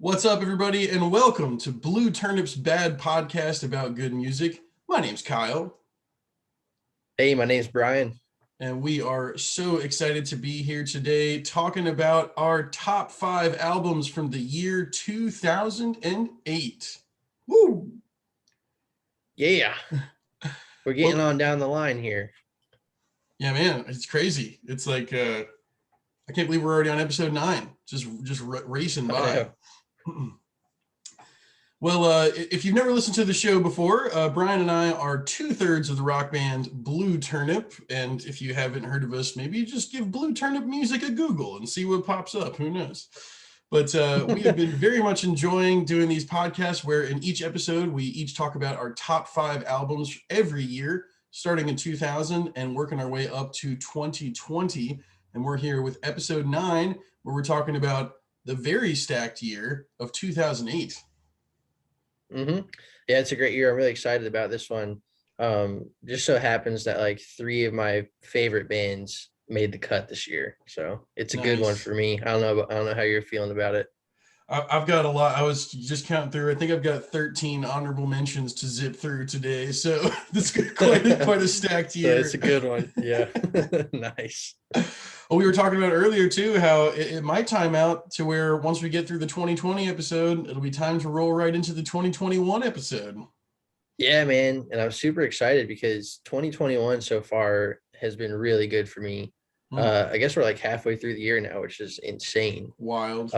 What's up, everybody, and welcome to Blue Turnip's Bad Podcast about good music. My name's Kyle, Hey, my name's Brian. and we are so excited to be here today talking about our top 5 albums from the year 2008. Woo! Yeah, we're getting Well, on down the line here. yeah, man, it's crazy. It's like I can't believe we're already on episode 9, just racing I by. know. Well, if you've never listened to the show before, Brian and I are 2/3 of the rock band Blue Turnip. And if you haven't heard of us, maybe just give Blue Turnip music a Google and see what pops up. Who knows? But we have been very much enjoying doing these podcasts where in each episode, we each talk about our top 5 albums every year, starting in 2000 and working our way up to 2020. And we're here with episode 9, where we're talking about the very stacked year of 2008. Yeah, it's a great year. I'm really excited about this one. Just so happens that like 3 of my favorite bands made the cut this year, so it's a good one Nice. for me. I don't know how you're feeling about it. I've got a lot. I was just counting through. I think I've got 13 honorable mentions to zip through today. So this is quite a stacked So it's year. a good one. Yeah. Nice. Well, we were talking about earlier too how it might time out to where once we get through the 2020 episode, it'll be time to roll right into the 2021 episode. Yeah, man. And I'm super excited because 2021 so far has been really good for me. I guess we're like halfway through the year now, which is insane. Wild.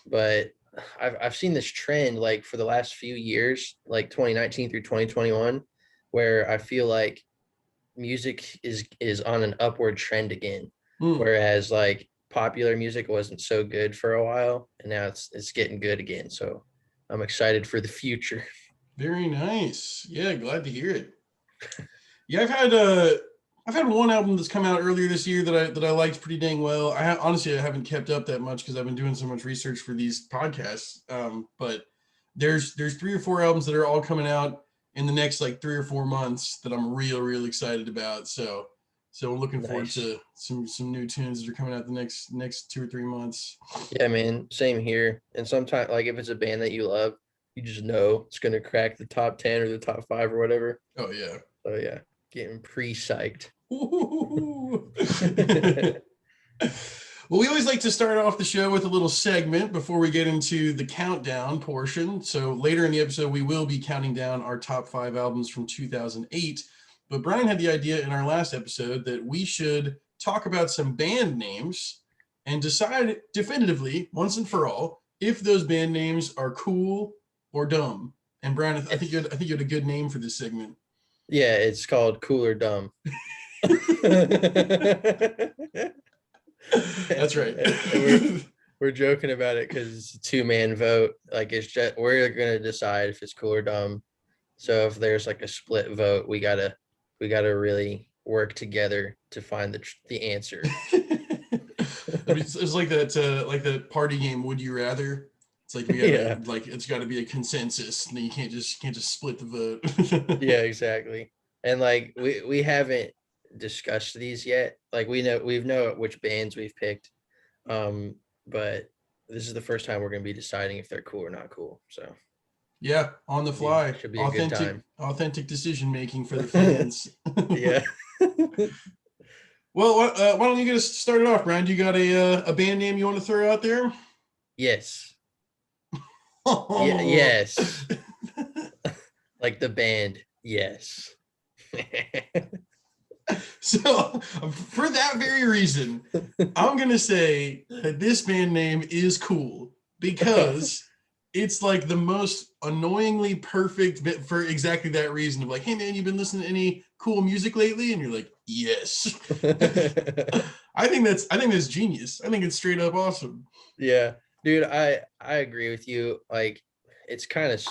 But I've seen this trend like for the last few years, like 2019 through 2021, where I feel like music is on an upward trend again. Whereas like popular music wasn't so good for a while, and now it's getting good again. So I'm excited for the future. Very nice. Yeah, glad to hear it. Yeah, I've had one album that's come out earlier this year that I liked pretty dang well. Honestly, I haven't kept up that much because I've been doing so much research for these podcasts. But there's 3 or 4 albums that are all coming out in the next like 3 or 4 months that I'm real excited about. So I'm looking forward Nice. to some new tunes that are coming out the next 2 or 3 months. Yeah, man. Same here. And sometimes like if it's a band that you love, you just know it's gonna crack the top 10 or the top 5 or whatever. Oh yeah. So yeah, getting pre-psyched. Well, we always like to start off the show with a little segment before we get into the countdown portion. So later in the episode, we will be counting down our top 5 albums from 2008. But Brian had the idea in our last episode that we should talk about some band names and decide definitively, once and for all, if those band names are cool or dumb. And Brian, I think you had a good name for this segment. Yeah, it's called Cool or Dumb. That's right. we're joking about it because it's a 2-man vote. Like it's just we're gonna decide if it's cool or dumb. So if there's like a split vote, we gotta really work together to find the answer. It's like that party game. Would you rather? It's like we gotta Yeah. like it's got to be a consensus. And you can't just split the vote. Yeah, exactly. And like we haven't discussed these yet. Like we've know which bands we've picked. But this is the first time we're gonna be deciding if they're cool or not cool. So Yeah, on the fly, should be a good time. authentic decision making for the fans. Yeah. Well, why don't you get us started off, Brian? Do you got a band name you want to throw out there? Yes. Oh. Yes. Like the band. Yes. So for that very reason, I'm gonna say that this band name is cool because it's like the most annoyingly perfect bit for exactly that reason of like, hey man, you've been listening to any cool music lately? And you're like, yes. I think that's genius. I think it's straight up awesome. Yeah, dude, I agree with you. Like it's kind of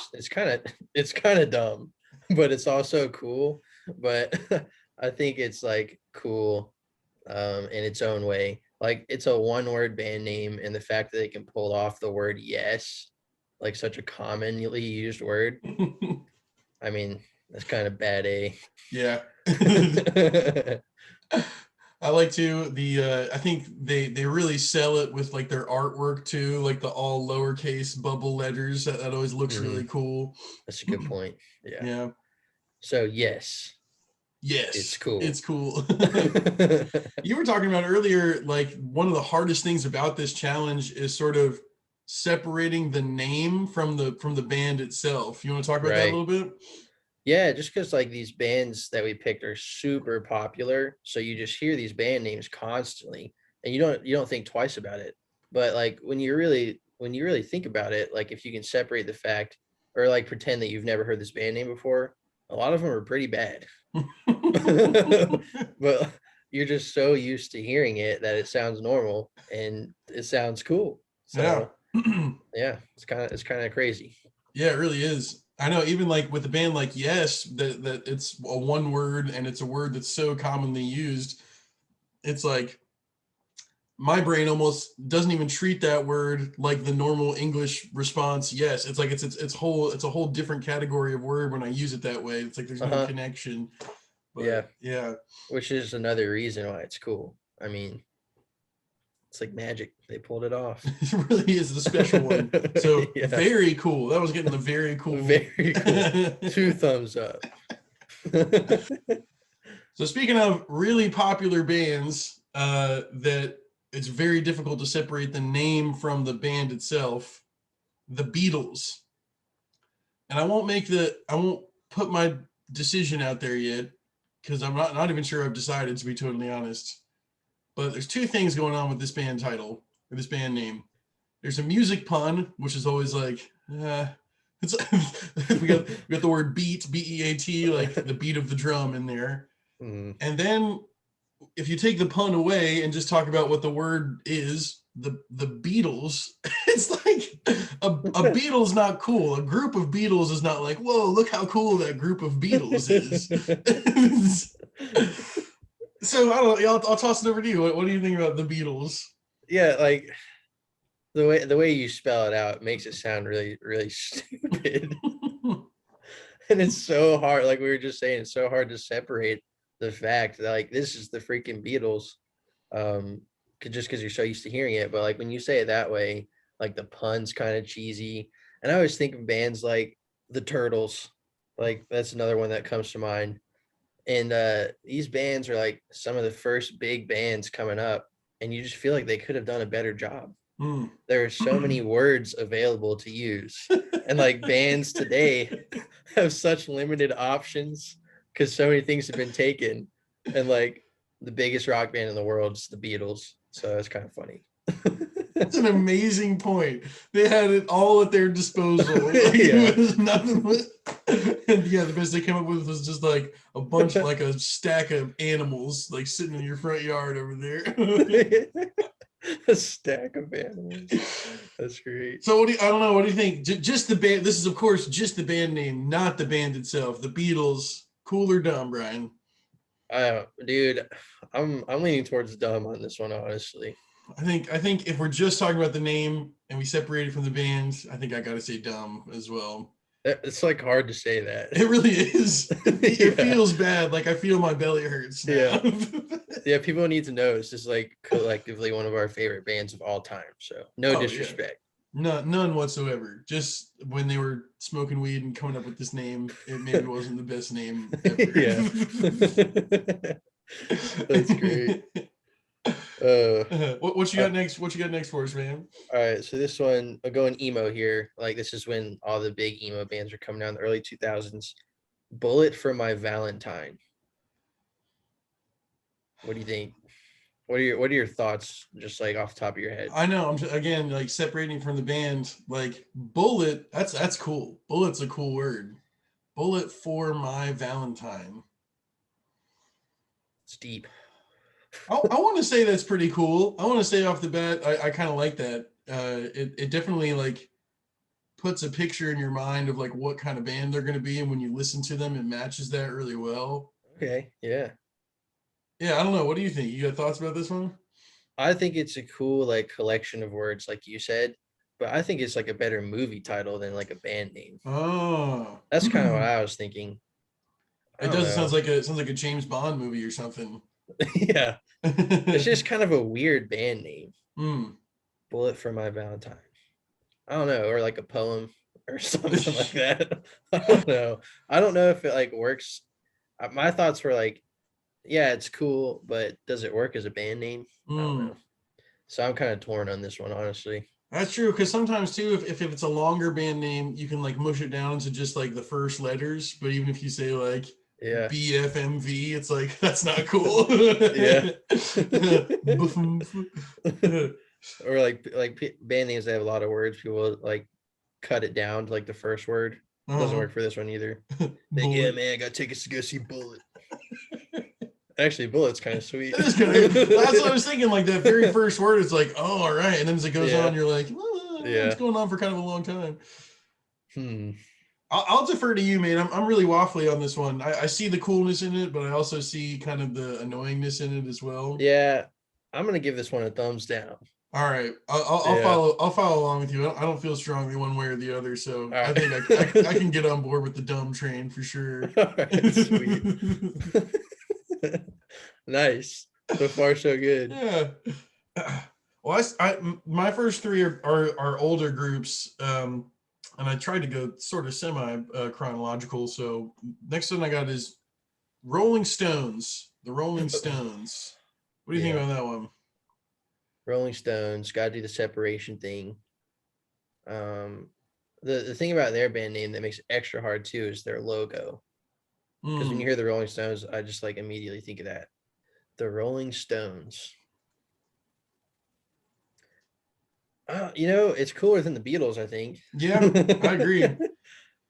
dumb, but it's also cool. But I think it's like cool in its own way. Like it's a one-word band name, and the fact that they can pull off the word yes, like such a commonly used word. I mean, that's kind of bad, eh? Yeah. I like to I think they really sell it with like their artwork too, like the all lowercase bubble letters. That always looks Mhm. really cool. That's a good point. Yeah. Yeah. So yes, it's Yes, cool. it's cool. You were talking about earlier, like one of the hardest things about this challenge is sort of separating the name from the band itself. You want to talk about that a Right. little bit? Yeah, just because like these bands that we picked are super popular, so you just hear these band names constantly, and you don't think twice about it. But like when you really think about it, like if you can separate the fact or like pretend that you've never heard this band name before, a lot of them are pretty bad. But you're just so used to hearing it that it sounds normal and it sounds cool. Yeah. So yeah, it's kind of crazy. Yeah, it really is. I know, even like with a band like Yes, that it's a one word and it's a word that's so commonly used. It's like my brain almost doesn't even treat that word like the normal English response. Yes, it's like it's a whole different category of word when I use it that way. It's like there's no Uh-huh. connection. Yeah, But yeah, which is another reason why it's cool. I mean, it's like magic. They pulled it off. it really is the special one. So Yeah, very cool. That was getting the very cool. very cool. 2 thumbs up. So speaking of really popular bands, that it's very difficult to separate the name from the band itself, the Beatles. And I won't put my decision out there yet because I'm not even sure I've decided, to be totally honest. But there's two things going on with this band title or this band name. There's a music pun, which is always like, it's we got the word beat, BEAT, like the beat of the drum in there. Mm. And then if you take the pun away and just talk about what the word is, the Beatles, it's like a Beatles not cool. A group of Beatles is not like, whoa, look how cool that group of Beatles is. So I don't know. I'll toss it over to you. What do you think about the Beatles? Yeah, like the way you spell it out makes it sound really really stupid. And it's so hard, like we were just saying, it's so hard to separate the fact that like this is the freaking Beatles, just because you're so used to hearing it. But like when you say it that way, like the pun's kind of cheesy. And I always think of bands like the Turtles, like that's another one that comes to mind. And these bands are like some of the first big bands coming up, and you just feel like they could have done a better job. Mm. There are so many words available to use, and like bands today have such limited options because so many things have been taken, and like the biggest rock band in the world is the Beatles, so it's kind of funny. That's an amazing point. They had it all at their disposal. Like Yeah. it was nothing but, and yeah, the best they came up with was just like a bunch, like a stack of animals, like sitting in your front yard over there. A stack of animals. That's great. So I don't know. What do you think? Just the band. This is of course just the band name, not the band itself. The Beatles, cool or dumb, Brian? Dude, I'm leaning towards dumb on this one, honestly. I think if we're just talking about the name and we separate it from the band, I think I got to say dumb as well. It's like hard to say It that. really is. It Yeah. feels bad. Like I feel my belly hurts now. Yeah. Yeah, people need to know it's just like collectively one of our favorite bands of all time. So no Oh yeah, disrespect. none whatsoever. Just when they were smoking weed and coming up with this name, it maybe wasn't the best name ever. Yeah. That's great. Uh What you uh, got next? What you got next for us, man? all right, so this one, I'm going emo here. Like this is when all the big emo bands are coming out in the early 2000s. Bullet for My Valentine. What do you think? What are your thoughts just like off the top of your head? I know. Again like separating from the band. Like bullet. That's cool. Bullet's a cool word. Bullet for my Valentine. It's deep. I want to say that's pretty cool. I want to say off the bat, I kind of like that. It definitely like puts a picture in your mind of like what kind of band they're going to be, and when you listen to them, it matches that really well. Okay, yeah. Yeah, I don't know. What do you think? You got thoughts about this one? I think it's a cool like collection of words, like you said, but I think it's like a better movie title than like a band name. Oh, That's kind of what it I was thinking. I don't does. It know. sounds like a James Bond movie or something. Yeah, it's just kind of a weird band name. Mm. Bullet for My Valentine. I don't know, or like a poem or something like that. I don't know. I don't know if it like works. My thoughts were like, yeah, it's cool, but does it work as a band name? I don't know. Mm. So I'm kind of torn on this one, honestly. That's true, because sometimes too, if it's a longer band name, you can like mush it down to just like the first letters. But even if you say like Yeah. BFMV, it's like that's not cool. Yeah. Boof. Or like band names that have a lot of words, people like cut it down to like the first word. Doesn't Uh-huh. work for this one either. Like, yeah, Bullet. man, I got tickets to go see Bullet. Actually, Bullet's kind of sweet. It is kind of. That's what I was thinking. Like that very first word, it's like, oh, all right, and then as it goes Yeah. on, you're like, it's Yeah. going on for kind of a long time. Hmm. I'll defer to you, man. I'm really waffly on this one. I see the coolness in it, but I also see kind of the annoyingness in it as well. Yeah. I'm gonna give this one a thumbs down. All right, I'll Yeah. follow. I'll follow along with you. I don't feel strongly one way or the other, so All I right. think I can get on board with the dumb train for sure. All right, sweet. Nice. So far, so good. Yeah. Well, my first three are older groups, and I tried to go sort of semi chronological. So next one I got is Rolling Stones. The Rolling Stones. What do you think Yeah. about that one? Rolling Stones, gotta do the separation thing. Um, the thing about their band name that makes it extra hard too is their logo. Because when you Mm, hear the Rolling Stones, I just like immediately think of that. The Rolling Stones. It's cooler than the Beatles, I think. yeah, I agree.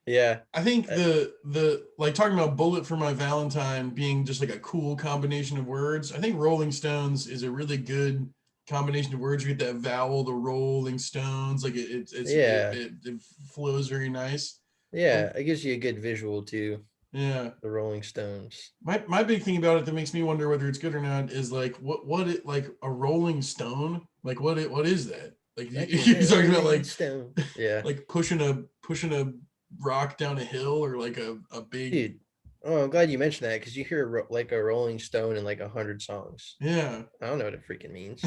Yeah. I think Uh, the like talking about Bullet for My Valentine being just like a cool combination of words. I think Rolling Stones is a really good combination of words. You get that vowel, the Rolling Stones, like yeah. it flows very nice. Yeah. Um, It gives you a good visual too. yeah. The Rolling Stones. My big thing about it that makes me wonder whether it's good or not is like what it like a Rolling Stone, like what is that? Like Like a you're talking about Rolling Stone. Yeah. like pushing a rock down a hill, or like a big. Dude. Oh, I'm glad you mentioned that because you hear like a Rolling Stone in like 100 songs. Yeah. I don't know what it freaking means.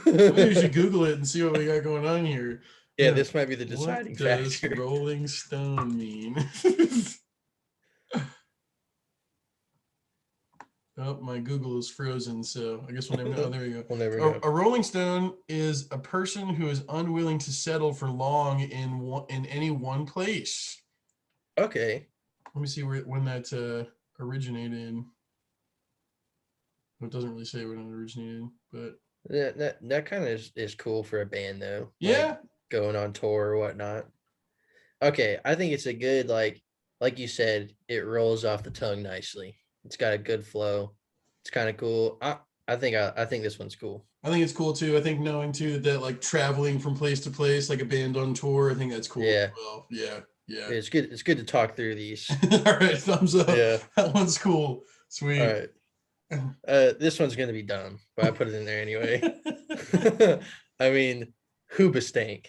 Maybe we should Google it and see what we got going on here. Yeah, this might be the What deciding does factor. Rolling Stone mean? Oh, my Google is frozen, so I guess we'll never know. Oh, there we go. We'll never know. A Rolling Stone is a person who is unwilling to settle for long in any one place. Okay. Let me see when that originated. It doesn't really say when it originated, but That kind of is cool for a band though. Like yeah. going on tour or whatnot. Okay, I think it's a good like you said, it rolls off the tongue nicely. It's got a good flow. It's kind of cool. I think this one's cool. I think it's cool too. I think knowing too that like traveling from place to place, like a band on tour, I think that's cool as Yeah. well. Yeah, yeah. It's good. It's good to talk through these. All right, thumbs up. Yeah. That one's cool. All Sweet. right. This one's gonna be dumb, but I put it in there anyway. I mean, Hoobastank.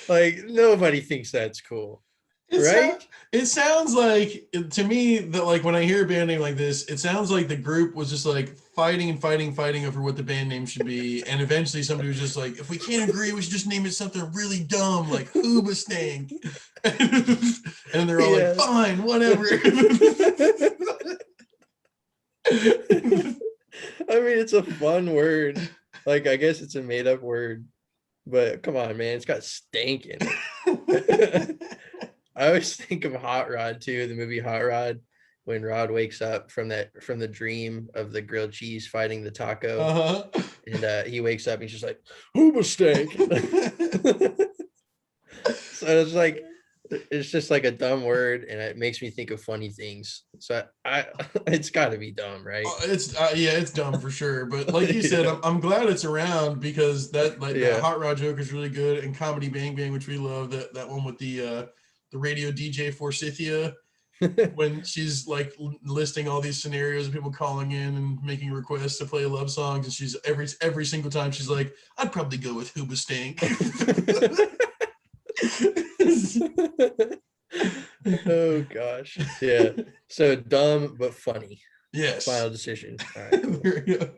Like nobody thinks that's cool, It right? sounds, it sounds like to me that like when I hear a band name like this, it sounds like the group was just like fighting and fighting, fighting over what the band name should be, and eventually somebody was just like, if we can't agree, we should just name it something really dumb like Hoobastank, and they're all like, Yeah. fine, whatever. I mean, it's a fun word. Like, I guess it's a made up word, but come on, man, it's got stank in it. I always think of Hot Rod too, the movie Hot Rod, when Rod wakes up from the dream of the grilled cheese fighting the taco, Uh-huh. and he wakes up and he's just like, "Hooba stank." So it's just like a dumb word, and it makes me think of funny things. So I it's got to be dumb, right? It's yeah, it's dumb for sure. But like you said, Yeah. I'm glad it's around because that like that Yeah. Hot Rod joke is really good, and Comedy Bang Bang, which we love, that one with the radio DJ Forsythia, when she's like listing all these scenarios of people calling in and making requests to play love songs, and she's every single time she's like, I'd probably go with Hoobastank. Oh gosh. Yeah. So dumb but funny. Yes. Final decision. All right, cool. There we go.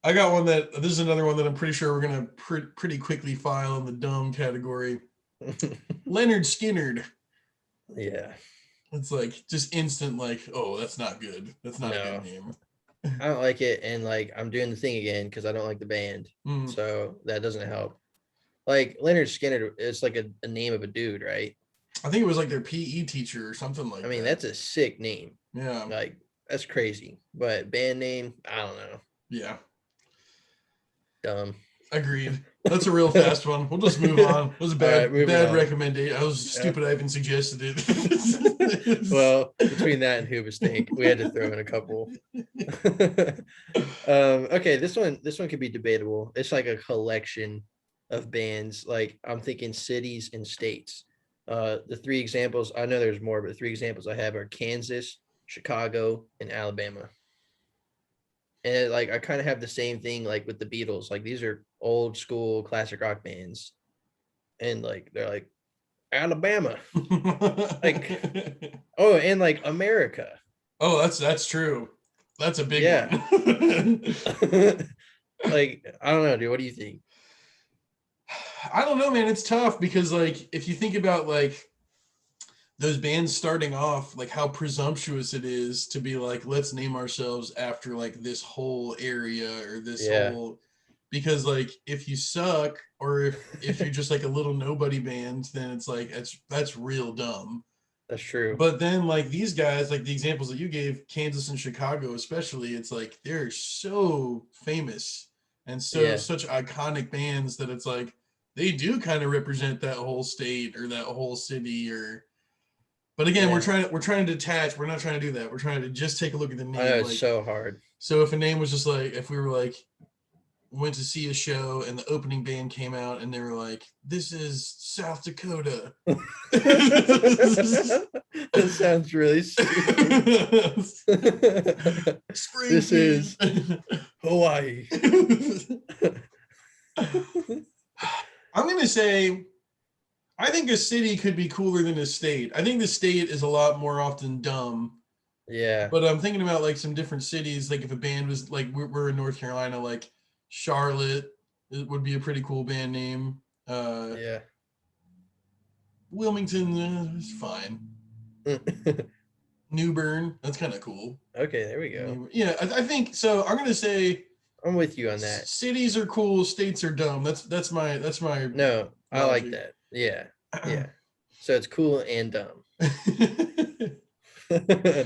I got one that this is another one that I'm pretty sure we're gonna pretty quickly file in the dumb category. Leonard Skinnerd. Yeah. It's like just instant, like, oh, that's not good. That's not a good No, name. I don't like it. And like I'm doing the thing again because I don't like the band. Mm. So that doesn't help. Like Leonard Skinner, it's like a name of a dude, right? I think it was like their PE teacher or something I like mean, that. that's a sick name. Yeah. Like that's crazy. But band name, I don't know. Yeah. Dumb. Agreed. That's a real fast one. We'll just move on. It was a All right, moving bad on. recommendation. I was Yeah. stupid. I even suggested it. Well, between that and Hoobastank, we had to throw in a couple. Okay, this one could be debatable. It's like a collection of bands. Like I'm thinking cities and states. The three examples, I know there's more, but the three examples I have are Kansas, Chicago, and Alabama. And like I kind of have the same thing like with the Beatles. Like these are old school classic rock bands. And like they're like Alabama. Like oh, and like America. Oh, that's true. That's a big Yeah. one. Like, I don't know, dude. What do you think? I don't know, man. It's tough because, like, if you think about like those bands starting off, like how presumptuous it is to be like, let's name ourselves after like this whole area or this Yeah. whole, because like if you suck or if you're just like a little nobody band, then it's like that's real dumb. That's true. But then like these guys, like the examples that you gave, Kansas and Chicago especially, it's like they're so famous and Yeah. such iconic bands that it's like they do kind of represent that whole state or that whole city. Or but again, Yeah. we're trying to detach. We're not trying to do that. We're trying to just take a look at the name. I know it's like, so hard. so if a name was just like, if we were like went to see a show and the opening band came out and they were like, this is South Dakota. That sounds really stupid. This is Hawaii. I'm going to say, I think a city could be cooler than a state. I think the state is a lot more often dumb. Yeah. But I'm thinking about like some different cities. Like if a band was like, we're in North Carolina, like Charlotte, it would be a pretty cool band name. Yeah. Wilmington is fine. New Bern, that's kind of cool. Okay, there we go. Yeah, I think so. I'm gonna say I'm with you on that. Cities are cool, states are dumb. That's my No, I like logic. that. Yeah. Yeah. So it's cool and dumb.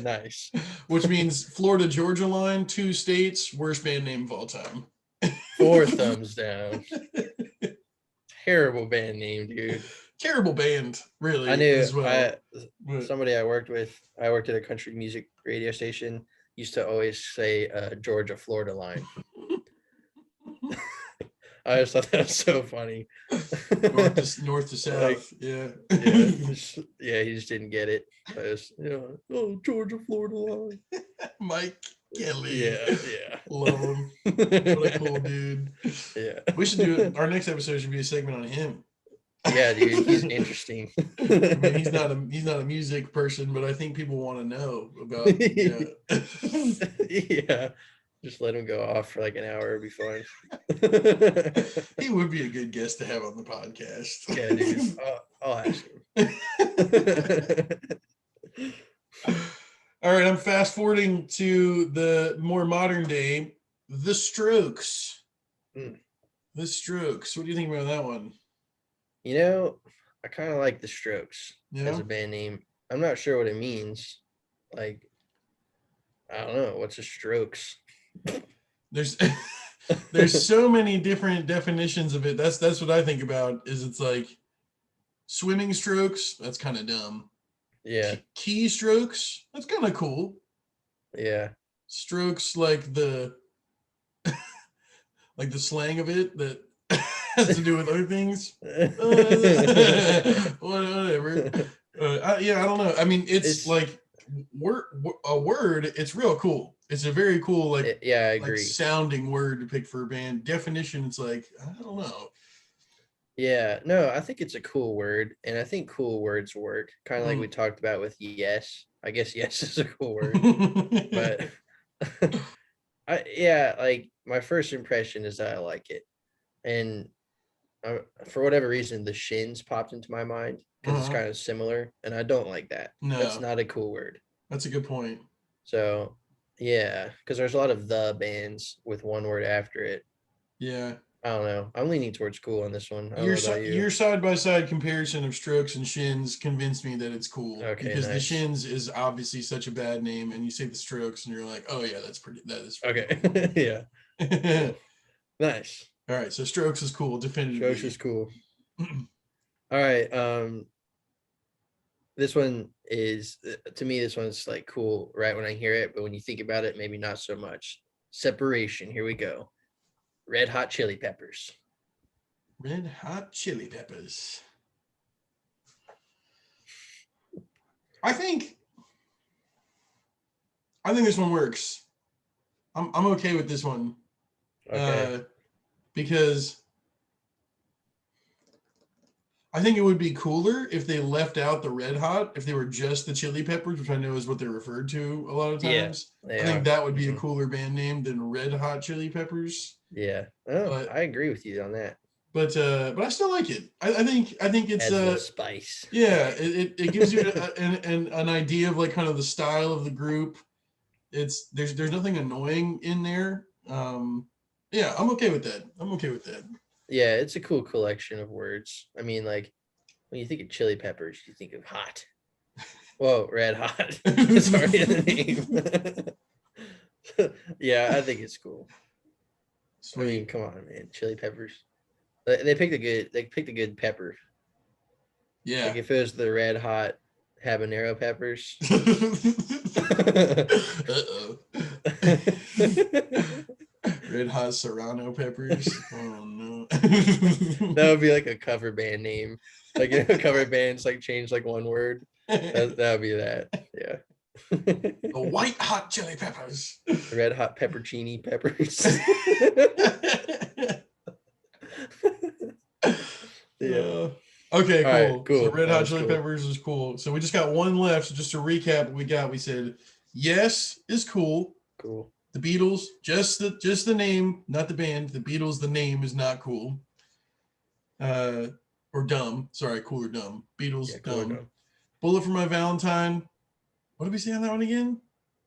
Nice. Which means Florida Georgia line, 2 states, worst band name of all time. 4 thumbs down. Terrible band name, dude. Terrible band, really. I knew as well. Somebody I worked at a country music radio station, used to always say Georgia Florida line. I just thought that was so funny. north to south. Like, yeah. Yeah, he just didn't get it. Oh, Georgia Florida line. Mike Kelly. Yeah. Love him. What a cool dude. Yeah. We should do it. Our next episode should be a segment on him. Yeah, dude, he's interesting. I mean, he's not a music person, but I think people want to know about. Yeah, just let him go off for like an hour. It'd be fine. He would be a good guest to have on the podcast. Yeah, dude, I'll ask him. All right, I'm fast forwarding to the more modern day, The Strokes. The Strokes. What do you think about that one? I kind of like the Strokes as a band name. I'm not sure what it means. Like, I don't know. What's a Strokes? There's so many different definitions of it. That's what I think about. Is it's like swimming strokes. That's kind of dumb. Yeah. Key strokes. That's kind of cool. Yeah. Strokes like the like the slang of it that has to do with other things. Whatever. Yeah, I don't know. I mean, it's like a word. It's real cool. It's a very cool, like, yeah, I agree. Like sounding word to pick for a band. Definition, it's like, I don't know. Yeah, no, I think it's a cool word, and I think cool words work. Kind of like we Mm. talked about with yes. I guess yes is a cool word, but yeah, like my first impression is that I like it, and for whatever reason, the shins popped into my mind because it's Uh-huh. kind of similar, and I don't like that. That's No, not a cool word. that's a good point. So yeah, because there's a lot of the bands with one word after it. Yeah. I don't know. I'm leaning towards cool on this one. I don't Your know about you. your side by side comparison of Strokes and Shins convinced me that it's cool Okay, because the nice. Shins is obviously such a bad name, and you say the Strokes, and you're like, oh yeah, that is pretty Okay, cool. yeah, cool, nice. All right, so Strokes is cool, Shosh is definitively. cool. All right. This one is to me. This one's like cool right when I hear it, but when you think about it, maybe not so much. Separation. Here we go. Red Hot Chili Peppers. Red Hot Chili Peppers. I think I think this one works. I'm okay with this one Okay. because I think it would be cooler if they left out the Red Hot, if they were just the Chili Peppers, which I know is what they're referred to a lot of Yeah, times. they I think are. that would be a Hmm. cooler band name than Red Hot Chili Peppers. Yeah. Oh, But I agree with you on that. but I still like it. I think it's Adds a little spice. yeah, it gives you an idea of like kind of the style of the group. It's there's nothing annoying in there. Yeah, I'm okay with that. I'm okay with that. Yeah, it's a cool collection of words. I mean, like when you think of chili peppers, you think of hot. Whoa, red hot. It's already in the name. Yeah, I think it's cool. I mean, Sweet. come on, man. Chili peppers. They picked a good. They picked a good pepper. Like Yeah. if it was the red hot habanero peppers. Uh-oh. Red Hot Serrano peppers. Oh no. That would be like a cover band name. Like cover bands like change like one word. That would be that. Yeah. The white hot chili peppers. Red hot peppercini peppers. Yeah. Uh, okay, All right. cool. So Cool. Red That Hot was Chili cool. Peppers is cool. So we just got one left. So just to recap what we got, we said yes is cool. Cool. The Beatles, just the name, not the band. The Beatles, the name is not cool. Uh, or dumb. Sorry, cool or dumb. Yeah. Beatles, Cool or dumb. dumb? Bullet for My Valentine. What did we say on that one again?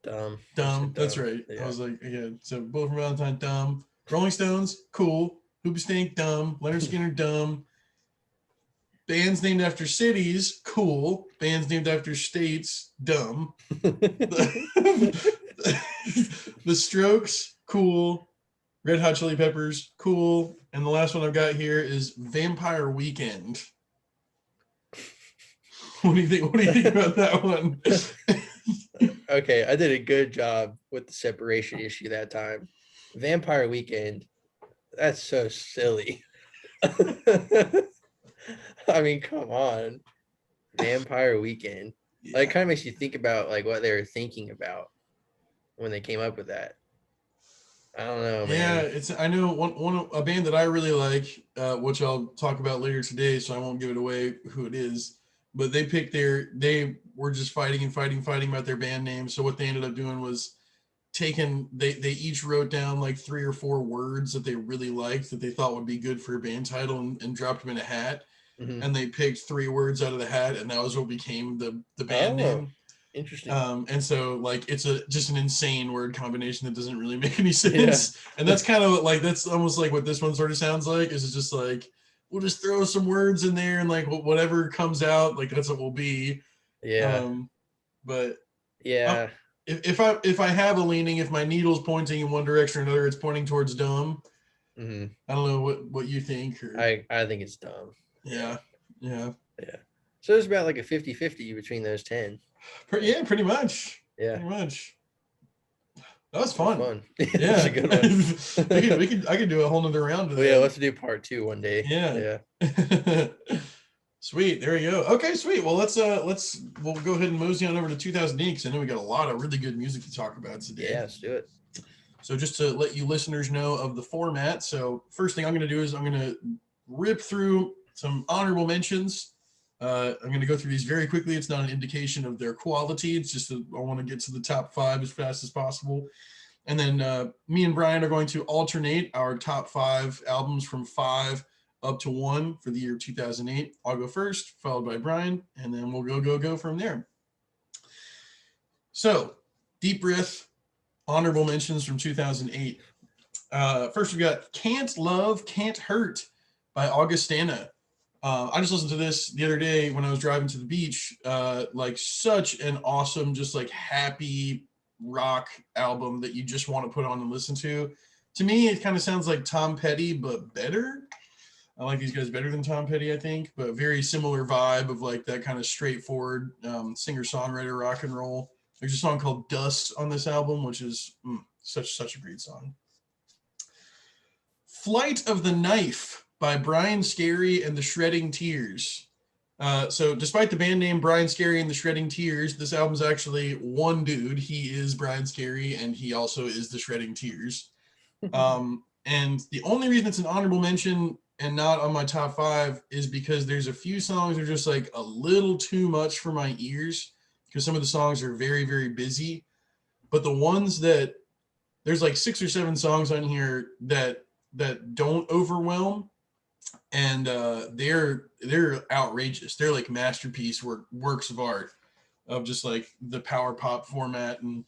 Dumb. We Dumb. said That's dumb. right. I Yeah. was like, again. So Bullet for My Valentine, dumb. Rolling Stones, cool. Hoobastank, dumb. Leonard Skinner, dumb. Bands named after cities, cool. Bands named after states, dumb. The Strokes, cool. Red Hot Chili Peppers, cool. And the last one I've got here is Vampire Weekend. What do you think? What do you think about that one? Okay, I did a good job with the separation issue that time. Vampire Weekend. That's so silly. I mean, come on. Vampire Weekend. Like, it Yeah. kind of makes you think about like what they were thinking about when they came up with that. I don't know, Yeah, man. it's I know one a band that I really like, which I'll talk about later today, so I won't give it away who it is. But they were just fighting and fighting, fighting about their band name. So what they ended up doing was taken they each wrote down like 3 or 4 words that they really liked that they thought would be good for a band title and dropped them in a hat. Hmm. And they picked 3 words out of the hat, and that was what became the band Oh, name. interesting. And so like it's a just an insane word combination that doesn't really make any Yeah. sense. And that's kind of like that's almost like what this one sort of sounds like. Is it's just like we'll just throw some words in there and like whatever comes out, like that's what we'll be. Yeah. Um, but uh, Yeah. if I have a leaning, if my needle's pointing in one direction or another, it's pointing towards dumb. Hmm. I don't know what you think or I think it's dumb. Yeah. yeah, yeah, Yeah. So there's about like a 50-50 between those 10. yeah, pretty much, Yeah. pretty much. That was It was fun. fun. It was a Yeah. good one. I could do a whole nother round of Well, yeah, that. let's do part 2 one day. Yeah. Yeah. Sweet. There we go. Okay, sweet. Well, we'll go ahead and mosey on over to 2008 because I know we got a lot of really good music to talk about today. Yeah, let's do it. So just to let you listeners know of the format. So first thing I'm going to do is I'm going to rip through Some honorable mentions. I'm going to go through these very quickly. It's not an indication of their quality. It's just that I want to get to the top 5 as fast as possible. And then me and Brian are going to alternate our top 5 albums from 5 up to 1 for the year 2008. I'll go first, followed by Brian, and then we'll go from there. So, Deep Breath, honorable mentions from 2008. First, we've got Can't Love, Can't Hurt by Augustana. I just listened to this the other day when I was driving to the beach. Like such an awesome, just like happy rock album that you just want to put on and listen to. To me, it kind of sounds like Tom Petty, but better. I like these guys better than Tom Petty, I think, but very similar vibe of like that kind of straightforward singer-songwriter rock and roll. There's a song called Dust on this album, which is such a great song. Flight of the Knife by Brian Scary and the Shredding Tears. So despite the band name Brian Scary and the Shredding Tears, this album's actually one dude. He is Brian Scary, and he also is the Shredding Tears. And the only reason it's an honorable mention and not on my top 5 is because there's a few songs that are just like a little too much for my ears, because some of the songs are very, very busy. But the ones that, there's like 6 or 7 songs on here that don't overwhelm, and they're outrageous. They're like masterpiece works of art of just like the power pop format and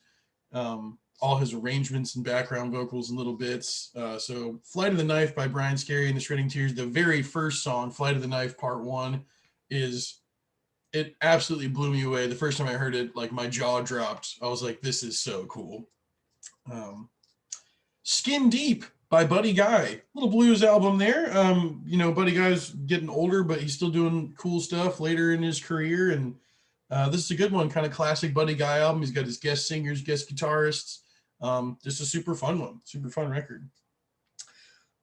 all his arrangements and background vocals and little bits. So Flight of the Knife by Brian Scary and the Shredding Tears, the very first song, Flight of the Knife Part 1, it absolutely blew me away. The first time I heard it, like my jaw dropped. I was like, this is so cool. Skin Deep by Buddy Guy, little blues album there. Buddy Guy's getting older, but he's still doing cool stuff later in his career. And this is a good one, kind of classic Buddy Guy album. He's got his guest singers, guest guitarists. Just a super fun one, super fun record.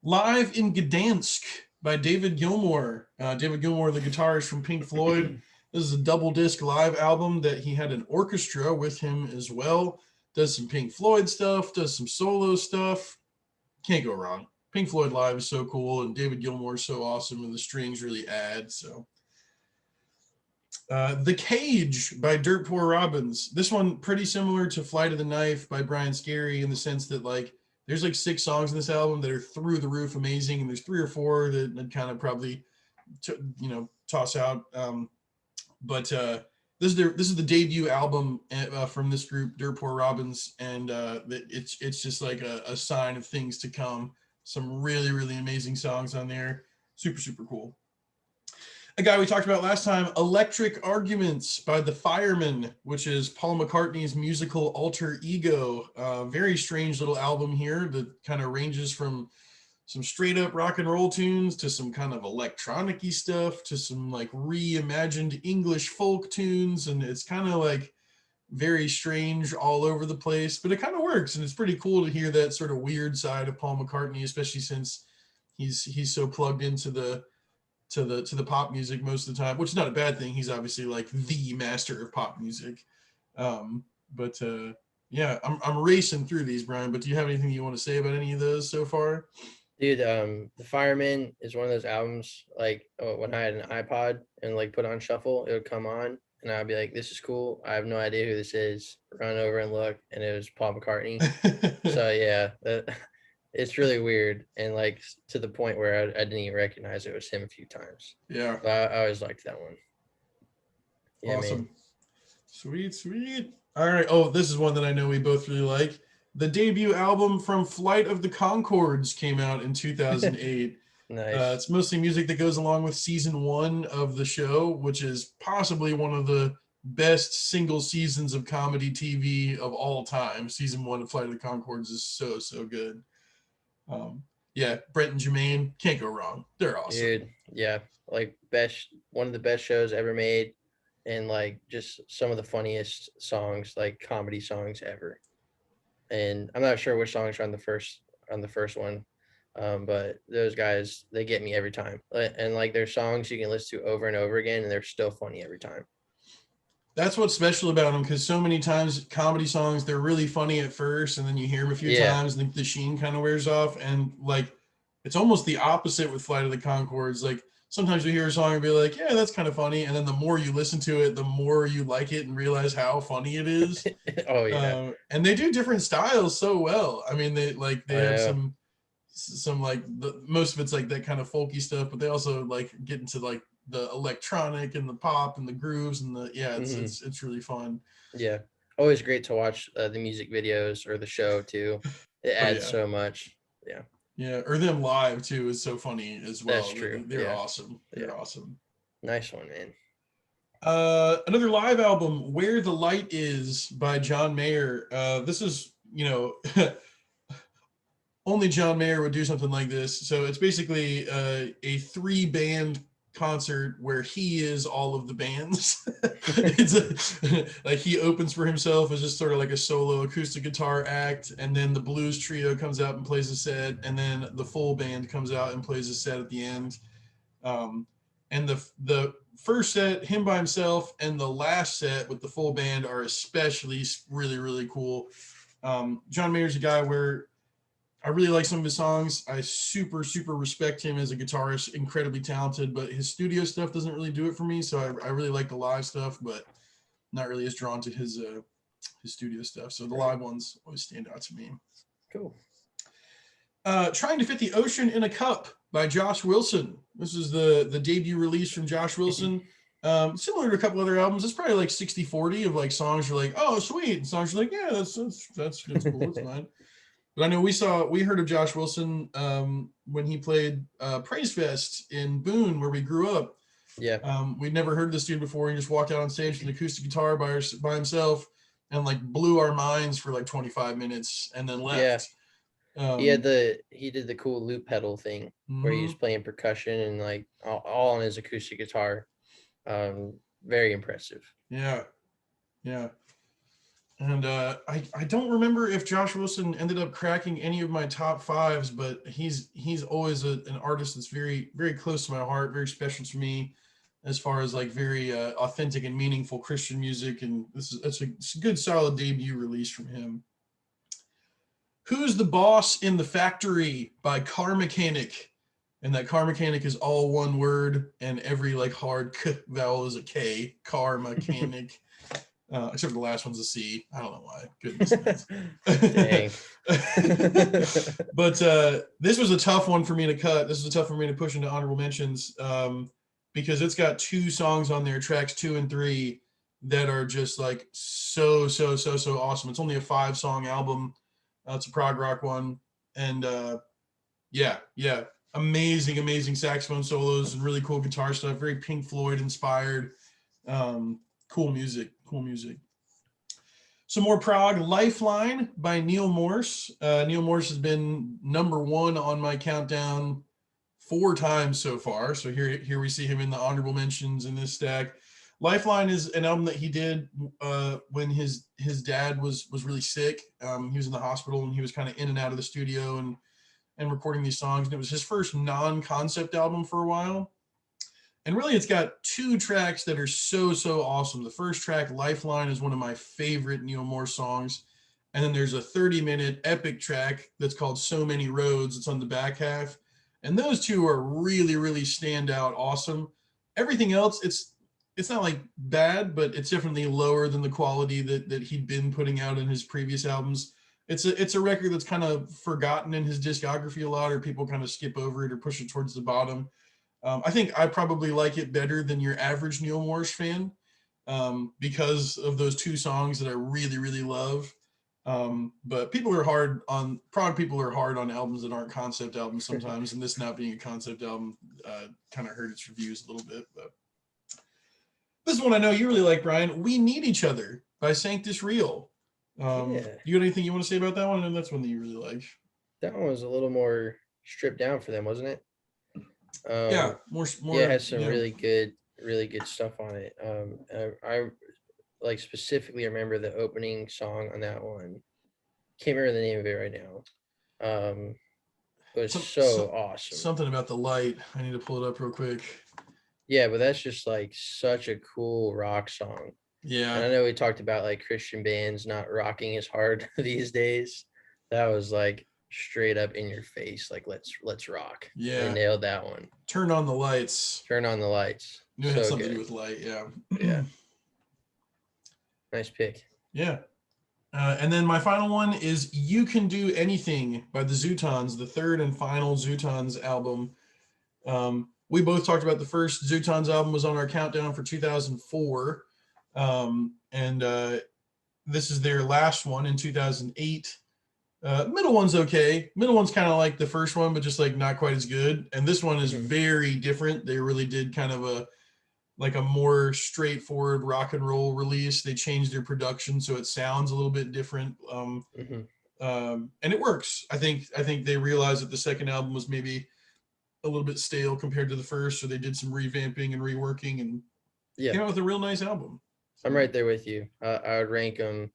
Live in Gdansk by David Gilmour. David Gilmour, the guitarist from Pink Floyd. This is a double disc live album that he had an orchestra with him as well. Does some Pink Floyd stuff, does some solo stuff. Can't go wrong. Pink Floyd live is so cool, and David Gilmour is so awesome, and the strings really add. So, The Cage by Dirt Poor Robins. This one pretty similar to Flight of the Knife by Brian Scary in the sense that like there's like 6 songs in this album that are through the roof amazing, and there's 3 or 4 that I'd kind of probably toss out. But this is the debut album from this group, Dirt Poor Robins, and it's just like a sign of things to come. Some really, really amazing songs on there. Super, super cool. A guy we talked about last time, Electric Arguments by The Firemen, which is Paul McCartney's musical alter ego. Very strange little album here that kind of ranges from some straight up rock and roll tunes to some kind of electronic-y stuff to some like reimagined English folk tunes. And it's kind of like very strange all over the place, but it kind of works. And it's pretty cool to hear that sort of weird side of Paul McCartney, especially since he's so plugged into the pop music most of the time, which is not a bad thing. He's obviously like the master of pop music. Yeah, I'm racing through these, Brian, but do you have anything you want to say about any of those so far? Dude, The Fireman is one of those albums, like when I had an iPod and like put on shuffle, it would come on and I'd be like, this is cool. I have no idea who this is. Run over and look, and it was Paul McCartney. So yeah, it's really weird. And like to the point where I didn't even recognize it was him a few times. Yeah. But I always liked that one. Yeah, awesome. Man. Sweet. All right. Oh, this is one that I know we both really like. The debut album from Flight of the Conchords came out in 2008. Nice. It's mostly music that goes along with season 1 of the show, which is possibly one of the best single seasons of comedy TV of all time. Season 1 of Flight of the Conchords is so good. Yeah, Brent and Jermaine, can't go wrong. They're awesome. Dude, yeah, like one of the best shows ever made, and like just some of the funniest songs, like comedy songs ever. And I'm not sure which songs are on the first one, but those guys, they get me every time. And like their songs you can listen to over and over again, and they're still funny every time. That's what's special about them, because so many times comedy songs, they're really funny at first, and then you hear them a few times, and the sheen kind of wears off. And like, it's almost the opposite with Flight of the Conchords. Like sometimes you hear a song and be like, yeah, that's kind of funny. And then the more you listen to it, the more you like it and realize how funny it is. Oh yeah. And they do different styles so well. I mean, they I have know. some like most of it's like that kind of folky stuff, but they also like get into like the electronic and the pop and the grooves and the it's really fun. Yeah. Always great to watch the music videos or the show too. It Oh adds yeah. so much. Yeah, Yeah, or them live too is so funny as that's well. true. They're Yeah. awesome. Yeah. They're awesome. Nice one, man. Another live album, Where the Light Is by John Mayer. This is, only John Mayer would do something like this. So it's basically a 3-band concert where he is all of the bands. Like he opens for himself as just sort of like a solo acoustic guitar act, and then the blues trio comes out and plays a set, and then the full band comes out and plays a set at the end. Um, and the first set, him by himself, and the last set with the full band are especially really, really cool. John Mayer's a guy where I really like some of his songs. I super, super respect him as a guitarist, incredibly talented, but his studio stuff doesn't really do it for me. So I really like the live stuff, but not really as drawn to his studio stuff. So the Right. live ones always stand out to me. Cool. Trying to Fit the Ocean in a Cup by Josh Wilson. This is the debut release from Josh Wilson. Similar to a couple other albums, it's probably like 60-40 of like songs you're like, oh sweet, and songs you're like, yeah, that's cool, it's fine. But I know we heard of Josh Wilson when he played Praise Fest in Boone, where we grew up. Yeah. We'd never heard this dude before. He just walked out on stage with an acoustic guitar by himself and like blew our minds for like 25 minutes and then Yeah. left. He did the cool loop pedal thing where he was Mhm. playing percussion and like all on his acoustic guitar. Very impressive. Yeah, yeah. And I don't remember if Josh Wilson ended up cracking any of my top fives, but he's always an artist that's very, very close to my heart, very special to me, as far as like very authentic and meaningful Christian music. And it's a good solid debut release from him. Who's the Boss in the Factory by Car Mechanic? And that Car Mechanic is all one word, and every like hard k vowel is a K. Car Mechanic. Except for the last one's a C. I don't know why. Goodness knows. Dang. But this was a tough one for me to cut. This was a tough for me to push into honorable mentions because it's got 2 songs on there, tracks 2 and 3, that are just like so awesome. It's only a 5-song album. It's a prog rock one, and yeah, amazing saxophone solos and really cool guitar stuff. Very Pink Floyd inspired. Cool music. Some more prog. Lifeline by Neil Morse. Neil Morse has been #1 on my countdown 4 times so far. So here we see him in the honorable mentions in this stack. Lifeline is an album that he did when his dad was really sick. He was in the hospital and he was kind of in and out of the studio and recording these songs. And it was his first non-concept album for a while. And really, it's got 2 tracks that are so awesome. The first track, Lifeline, is one of my favorite Neil Morse songs. And then there's a 30-minute epic track that's called So Many Roads. It's on the back half. And those 2 are really stand out awesome. Everything else, it's not like bad, but it's definitely lower than the quality that he'd been putting out in his previous albums. It's a record that's kind of forgotten in his discography a lot, or people kind of skip over it or push it towards the bottom. I think I probably like it better than your average Neil Morse fan because of those 2 songs that I really love. But prog people are hard on albums that aren't concept albums sometimes, and this not being a concept album kind of hurt its reviews a little bit. But this is one I know you really like, Brian. We Need Each Other by Sanctus Real. Yeah. You got anything you want to say about that one? I know that's one that you really like. That one was a little more stripped down for them, wasn't it? Yeah, Yeah, it has some yeah. really good stuff on it. I like specifically remember the opening song on that one. Can't remember the name of it right now. It was so awesome. Something about the light. I need to pull it up real quick. Yeah, but that's just like such a cool rock song. Yeah. And I know we talked about like Christian bands not rocking as hard these days. That was like straight up in your face, like let's rock. Yeah. They nailed that one. Turn on the lights. Turn on the lights. Knew it had something to do with light. Yeah. Yeah. Nice pick. Yeah. And then my final one is You Can Do Anything by the Zootons, the third and final Zootons album. We both talked about the first Zootons album was on our countdown for 2004. And this is their last one in 2008. Middle one's okay. Middle one's kind of like the first one, but just like not quite as good. And this one is very different. They really did kind of a more straightforward rock and roll release. They changed their production so it sounds a little bit different. And it works. I think they realized that the second album was maybe a little bit stale compared to the first, so they did some revamping and reworking and came out with a real nice album. I'm right there with you. I would rank them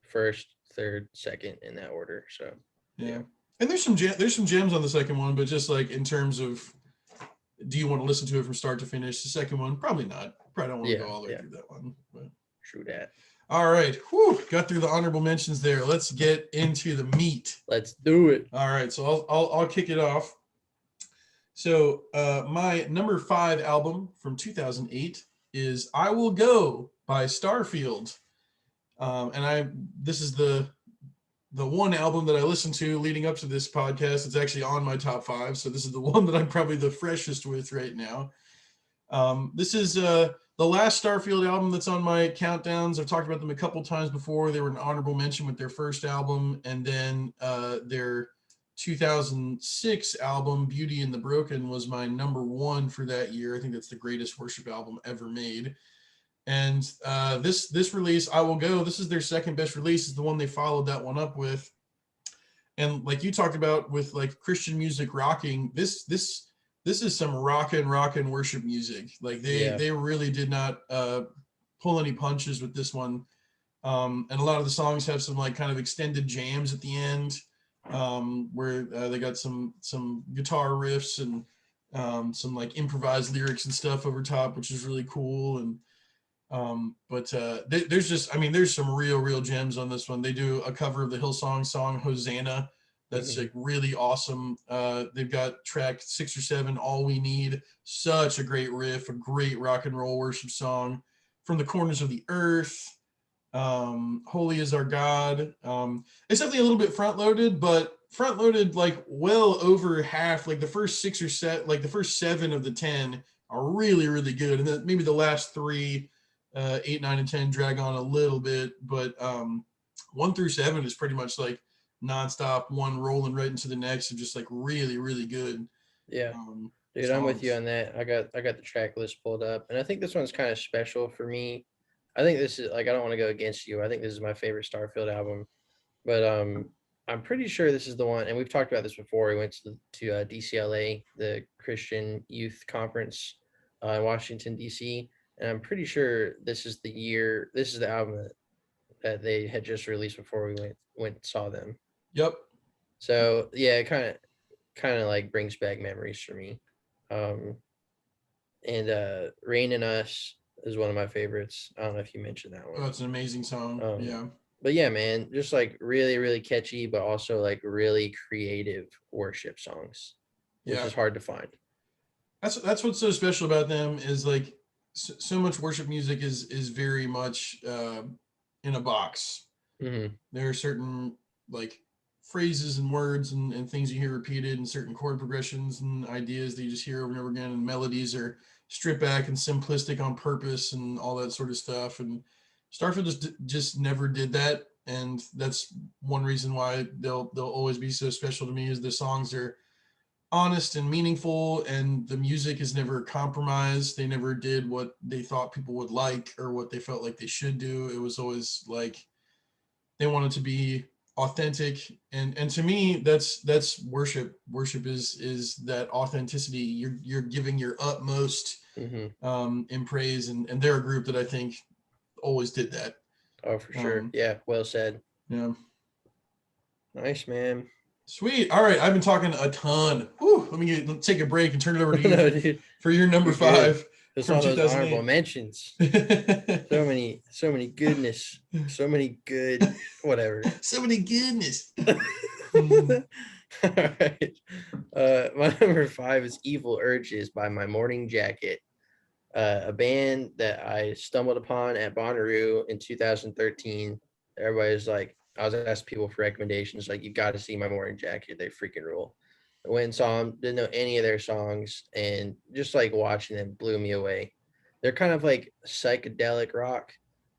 first, third, second in that order. So yeah. And there's some gems on the second one, but just like in terms of, do you want to listen to it from start to finish? The second one, probably not. Probably don't want to go all the way through that one. But. True that. All right. Whew, got through the honorable mentions there. Let's get into the meat. Let's do it. All right. So I'll kick it off. So my number 5 album from 2008 is I Will Go by Starfield. This is the one album that I listened to leading up to this podcast. It's actually on my top 5. So this is the one that I'm probably the freshest with right now. This is the last Starfield album that's on my countdowns. I've talked about them a couple times before. They were an honorable mention with their first album, and then their 2006 album, Beauty and the Broken, was my number 1 for that year. I think that's the greatest worship album ever made. And this release, I Will Go, this is their second best release, is the one they followed that one up with. And like you talked about with like Christian music rocking, this is some rockin' worship music. Like they really did not pull any punches with this one. And a lot of the songs have some like kind of extended jams at the end, where they got some guitar riffs and some like improvised lyrics and stuff over top, which is really cool. And there's some real gems on this one. They do a cover of the Hillsong song Hosanna that's like really awesome. They've got track 6 or 7, All We Need, such a great riff, a great rock and roll worship song. From the Corners of the Earth, Holy Is Our God. It's definitely a little bit front loaded, but front loaded like well over half. Like the first 6 or 7, like the first 7 of the 10 are really good, and then maybe the last 3, 8, 9, and 10 drag on a little bit, but 1 through 7 is pretty much like nonstop, one rolling right into the next, and just like really good. Yeah, dude, songs. I'm with you on that. I got the track list pulled up, and I think this one's kind of special for me. I think this is like, I don't want to go against you. I think this is my favorite Starfield album, but I'm pretty sure this is the one, and we've talked about this before. We went to DCLA, the Christian Youth Conference in Washington, D.C., and I'm pretty sure this is the album that they had just released before we went and saw them. Yep. So yeah, it kind of like brings back memories for me. And Rain in Us is one of my favorites. I don't know if you mentioned that one. Oh, it's an amazing song. Yeah. But yeah, man, just like really catchy, but also like really creative worship songs, which is hard to find. That's what's so special about them, is like so much worship music is very much in a box. There are certain like phrases and words and things you hear repeated, and certain chord progressions and ideas that you just hear over and over again, and melodies are stripped back and simplistic on purpose and all that sort of stuff. And Starfield just never did that, and that's one reason why they'll always be so special to me, is the songs are honest and meaningful, and the music is never compromised. They never did what they thought people would like or what they felt like they should do. It was always like they wanted to be authentic, and to me that's worship. Worship is that authenticity. You're giving your utmost in praise, and they're a group that I think always did that. Oh, for sure. Yeah, well said. Yeah. Nice, man. Sweet. All right, I've been talking a ton. Whew, let's take a break and turn it over to you for your number 5. Just all those honorable mentions. so many goodness. So many good whatever. So many goodness. All right. My number 5 is Evil Urges by My Morning Jacket, a band that I stumbled upon at Bonnaroo in 2013. Everybody's like, I was asking people for recommendations, like, you got to see My Morning Jacket. They freaking rule. I went and saw them, didn't know any of their songs, and just like watching them blew me away. They're kind of like psychedelic rock,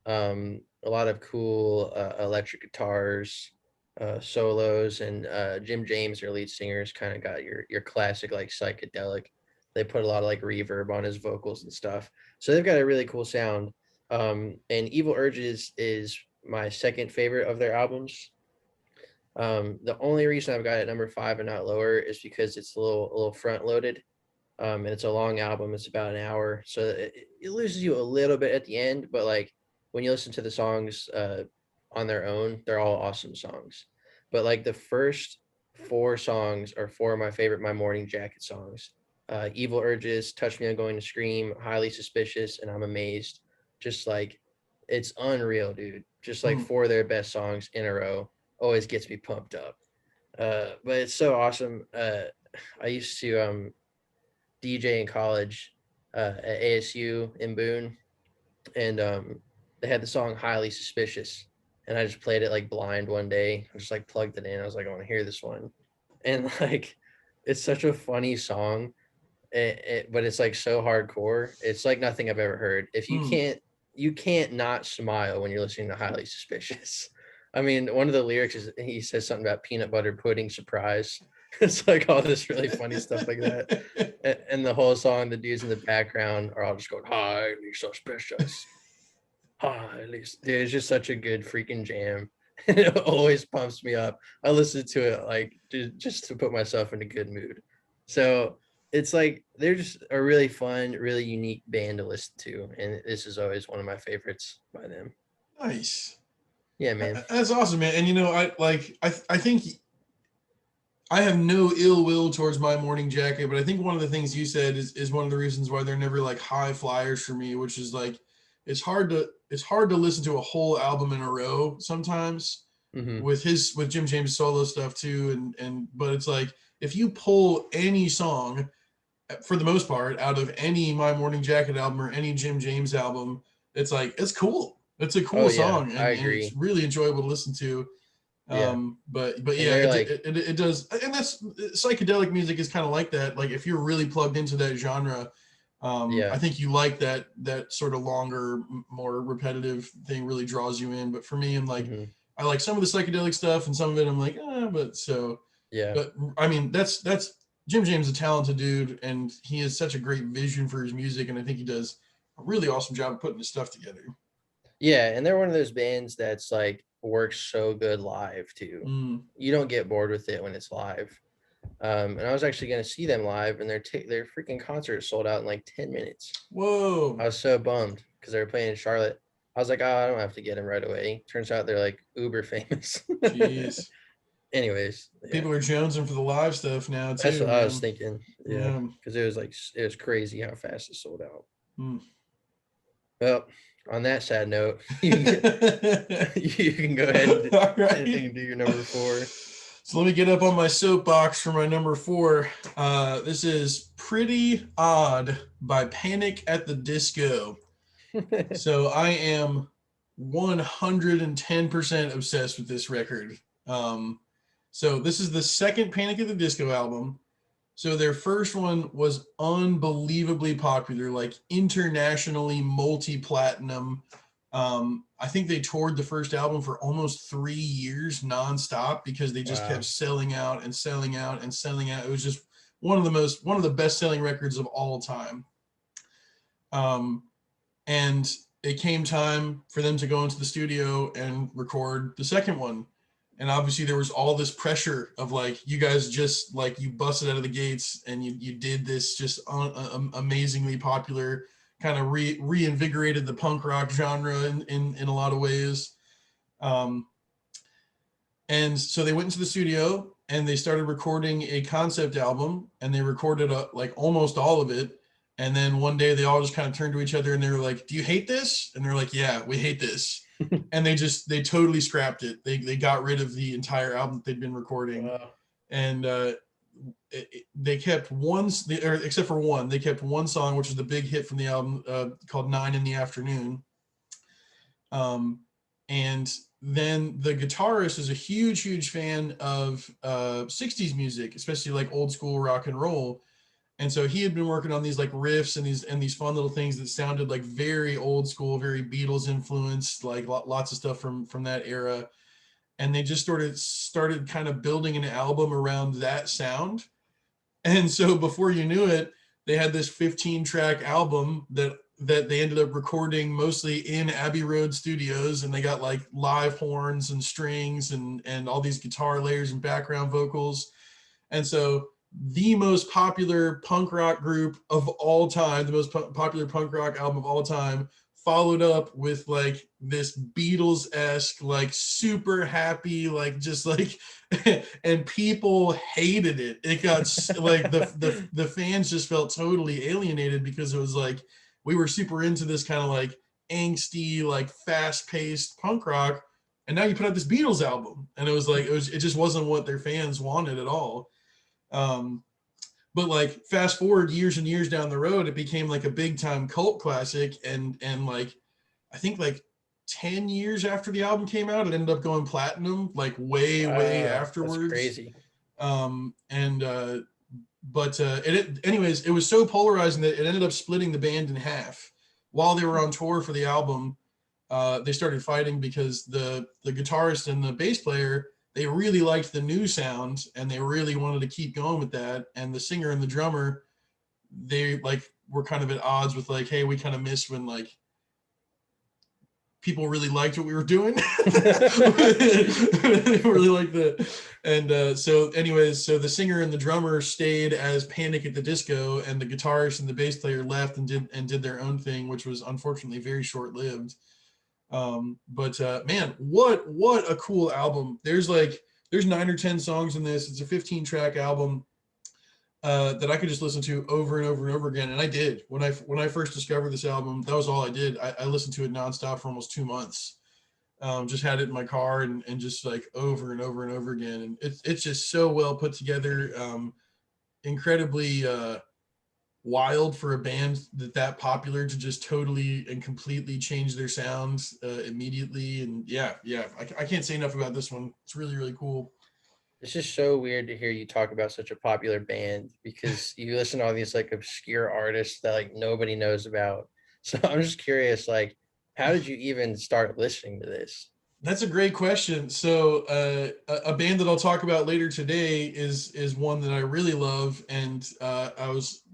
a lot of cool electric guitars, solos, and Jim James, their lead singer, is kind of got your classic like psychedelic. They put a lot of like reverb on his vocals and stuff, so they've got a really cool sound. And Evil Urges is my second favorite of their albums. The only reason I've got it number 5 and not lower is because it's a little front loaded. And it's a long album. It's about an hour, so it loses you a little bit at the end. But like when you listen to the songs on their own, they're all awesome songs. But like the first 4 songs are 4 of my favorite My Morning Jacket songs. Evil Urges, Touch Me, I'm Going to Scream, Highly Suspicious, and I'm Amazed. Just like it's unreal, dude. Just like 4 of their best songs in a row. Always gets me pumped up. But it's so awesome. I used to DJ in college at ASU in Boone, and they had the song Highly Suspicious, and I just played it like blind one day. I just like plugged it in. I was like, I want to hear this one. And like it's such a funny song, but it's like so hardcore. It's like nothing I've ever heard. If you can't not smile when you're listening to Highly Suspicious. I mean, one of the lyrics is he says something about peanut butter pudding surprise. It's like all this really funny stuff like that. And the whole song, the dudes in the background are all just going, highly suspicious. Highly. Dude, it's just such a good freaking jam. It always pumps me up. I listen to it like just to put myself in a good mood. So it's like they're just a really fun, really unique band to listen to. And this is always one of my favorites by them. Nice. Yeah, man. That's awesome, man. And I think I have no ill will towards My Morning Jacket, but I think one of the things you said is one of the reasons why they're never like high flyers for me, which is like it's hard to listen to a whole album in a row sometimes with Jim James solo stuff too, and but it's like if you pull any song for the most part out of any My Morning Jacket album or any Jim James album, it's like it's cool. It's a cool song, I and agree. it's really enjoyable to listen to. Yeah. But And yeah, they're like, it does, and that's psychedelic music is kind of like that. Like if you're really plugged into that genre, I yeah. think you like that sort of longer, more repetitive thing really draws you in. But for me, I'm like, I like some of the psychedelic stuff, and some of it I'm like, but so. Yeah. But I mean, that's Jim James is a talented dude, and he has such a great vision for his music, and I think he does a really awesome job of putting his stuff together. Yeah, and they're one of those bands that's like works so good live too. You don't get bored with it when it's live. And I was actually going to see them live, and their freaking concert sold out in like 10 minutes. Whoa! I was so bummed because they were playing in Charlotte. I was like, oh, I don't have to get them right away. Turns out they're like uber famous. Jeez. Anyways, yeah. People are jonesing for the live stuff now too. That's what man. I was thinking. Yeah, because it was crazy how fast it sold out. Well, on that sad note, you can go ahead and do your number 4. So let me get up on my soapbox for my number 4. This is Pretty Odd by Panic at the Disco. So I am 110% obsessed with this record. So this is the second Panic at the Disco album. So their first one was unbelievably popular, like internationally multi-platinum. I think they toured the first album for almost 3 years nonstop because they just kept selling out and selling out and selling out. It was just one of the best-selling records of all time. And it came time for them to go into the studio and record the second one. And obviously there was all this pressure of like, you guys just like, you busted out of the gates and you did this just amazingly popular, kind of reinvigorated the punk rock genre in a lot of ways. And so they went into the studio and they started recording a concept album, and they recorded like almost all of it. And then one day they all just kind of turned to each other and they were like, do you hate this? And they're like, yeah, we hate this. And they totally scrapped it. They got rid of the entire album that they'd been recording. and they kept one, or except for one, they kept one song, which is the big hit from the album, called 9 in the Afternoon. And then the guitarist is a huge fan of 60s music, especially like old school rock and roll. And so he had been working on these like riffs and these fun little things that sounded like very old school, very Beatles influenced, like lots of stuff from that era. And they just started kind of building an album around that sound. And so before you knew it, they had this 15 track album that they ended up recording mostly in Abbey Road Studios, and they got like live horns and strings and all these guitar layers and background vocals. And so the most popular punk rock group of all time, the most popular punk rock album of all time, followed up with like this Beatles-esque, like super happy, like just like, and people hated it. It got like the fans just felt totally alienated because it was like we were super into this kind of like angsty, like fast-paced punk rock, and now you put out this Beatles album, and it was like it just wasn't what their fans wanted at all. But like fast forward years and years down the road, it became like a big time cult classic, and like I think like 10 years after the album came out, it ended up going platinum, like way Wow, that's afterwards. crazy. And but anyways, it was so polarizing that it ended up splitting the band in half. While they were on tour for the album, they started fighting because the guitarist and the bass player, they really liked the new sound and they really wanted to keep going with that. And the singer and the drummer, they like were kind of at odds with like, hey, we kind of miss when like people really liked what we were doing. They really liked the, and so anyways, so the singer and the drummer stayed as Panic at the Disco, and the guitarist and the bass player left and did their own thing, which was unfortunately very short lived. But man, what a cool album. There's 9 or 10 songs in this. It's a 15 track album that I could just listen to over and over and over again. And I did when I first discovered this album. That was all I did. I listened to it nonstop for almost 2 months. Just had it in my car and just like over and over and over again. And it's just so well put together. Incredibly wild for a band that popular to just totally and completely change their sounds immediately. And yeah, I can't say enough about this one. It's really cool. It's just so weird to hear you talk about such a popular band because you listen to all these like obscure artists that like nobody knows about. So I'm just curious, like, how did you even start listening to this? That's a great question. So a band that I'll talk about later today is one that I really love, and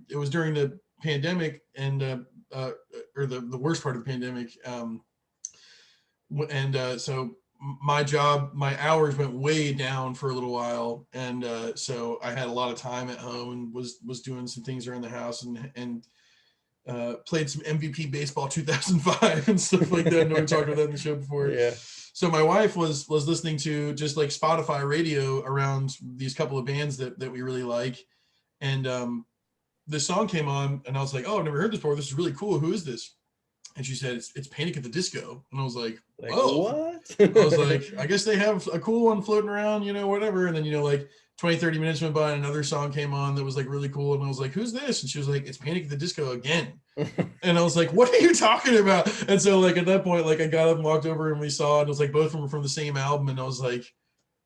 it was during the pandemic and or the worst part of the pandemic, and so my hours went way down for a little while, and so I had a lot of time at home and was doing some things around the house and played some MVP baseball 2005 and stuff like that. I know we talked about that in the show before. Yeah. So my wife was listening to just like Spotify radio around these couple of bands that we really like, and this song came on, and I was like, oh, I've never heard this before. This is really cool. Who is this? And she said, it's Panic at the Disco. And I was like oh, what? I was like, I guess they have a cool one floating around, whatever. And then, like 20-30 minutes went by and another song came on that was like really cool. And I was like, who's this? And she was like, it's Panic at the Disco again. And I was like, what are you talking about? And so like at that point, like I got up and walked over and we saw it. And it was like both of them were from the same album. And I was like,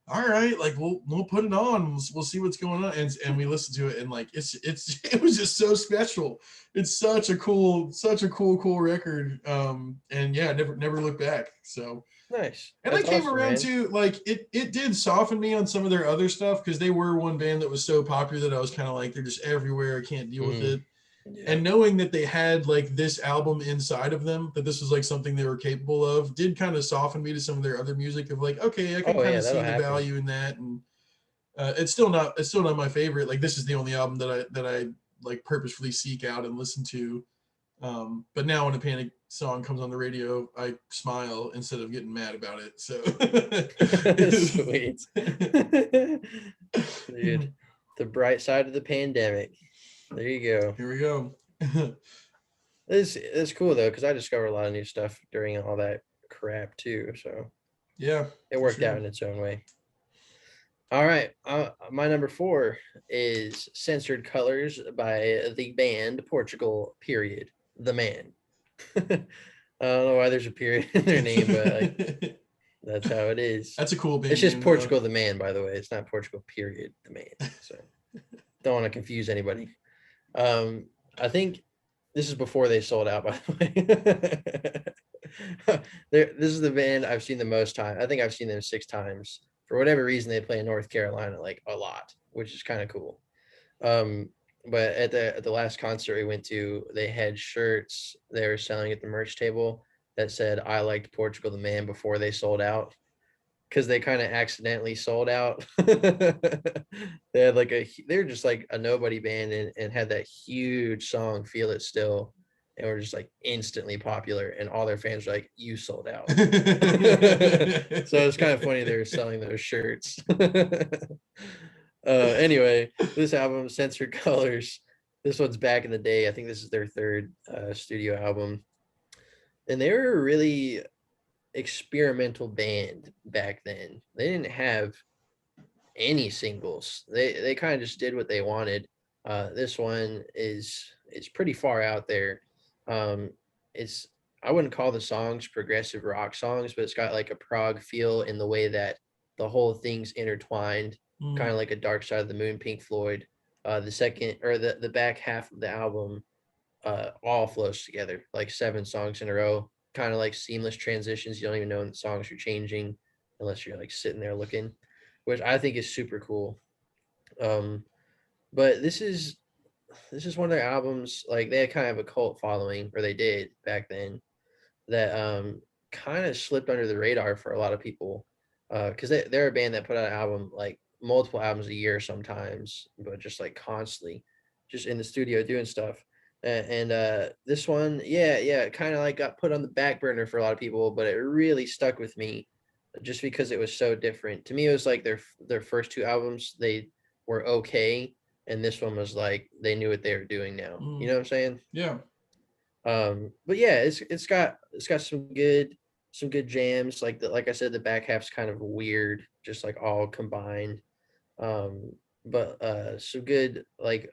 all right, like we'll put it on. We'll see what's going on. And we listened to it, and like it was just so special. It's such a cool record. And yeah, never looked back. So Nice. and That's I came awesome, around man. to like it did soften me on some of their other stuff because they were one band that was so popular that I was kind of like, they're just everywhere. I can't deal with it. Yeah. And knowing that they had like this album inside of them, that this was like something they were capable of, did kind of soften me to some of their other music of like, okay, I can Oh kind yeah, of see that'll the happen. value in that. And it's still not my favorite. Like this is the only album that I like purposefully seek out and listen to. But now when a Panic song comes on the radio, I smile instead of getting mad about it. So Sweet. Dude, the bright side of the pandemic. There you go. Here we go. It's cool though, because I discovered a lot of new stuff during all that crap too. So Yeah, it worked out in its own way. All right. My number 4 is Censored Colors by the band Portugal, period. The Man. I don't know why there's a period in their name, but like, that's how it is. That's a cool It's band just name, though. Portugal, the Man, by the way. It's not Portugal, period. The Man. So don't want to confuse anybody. Um, I think this is before they sold out, by the way. This is the band I've seen the most time. I think I've seen them 6 times. For whatever reason, they play in North Carolina like a lot, which is kind of cool. Um, but at the last concert we went to, they had shirts they were selling at the merch table that said "I liked Portugal the Man" before they sold out, because they kind of accidentally sold out. They had like they're just like a nobody band, and had that huge song "Feel It Still," and were just like instantly popular, and all their fans were like, "You sold out." So it's kind of funny they were selling those shirts. Anyway, this album, Censored Colors, this one's back in the day. I think this is their third studio album, and they were a really experimental band back then. They didn't have any singles. They kind of just did what they wanted. This one is pretty far out there. Um, it's I wouldn't call the songs progressive rock songs, but it's got like a prog feel in the way that the whole thing's intertwined, kind Mm. of like a Dark Side of the Moon, Pink Floyd. The second or the back half of the album all flows together, like 7 songs in a row, kind of like seamless transitions. You don't even know when the songs are changing unless you're like sitting there looking, which I think is super cool. Um, but this is one of their albums. Like they had kind of a cult following, or they did back then, that kind of slipped under the radar for a lot of people, because they're a band that put out an album like multiple albums a year sometimes, but just like constantly, just in the studio doing stuff. And this one, yeah, kind of like got put on the back burner for a lot of people, but it really stuck with me just because it was so different. To me, it was like their first 2 albums, they were okay, and this one was like they knew what they were doing now. You Mm. know what I'm saying? Yeah. But yeah, it's got some good jams. Like I said, the back half's kind of weird, just like all combined. Um, but some good like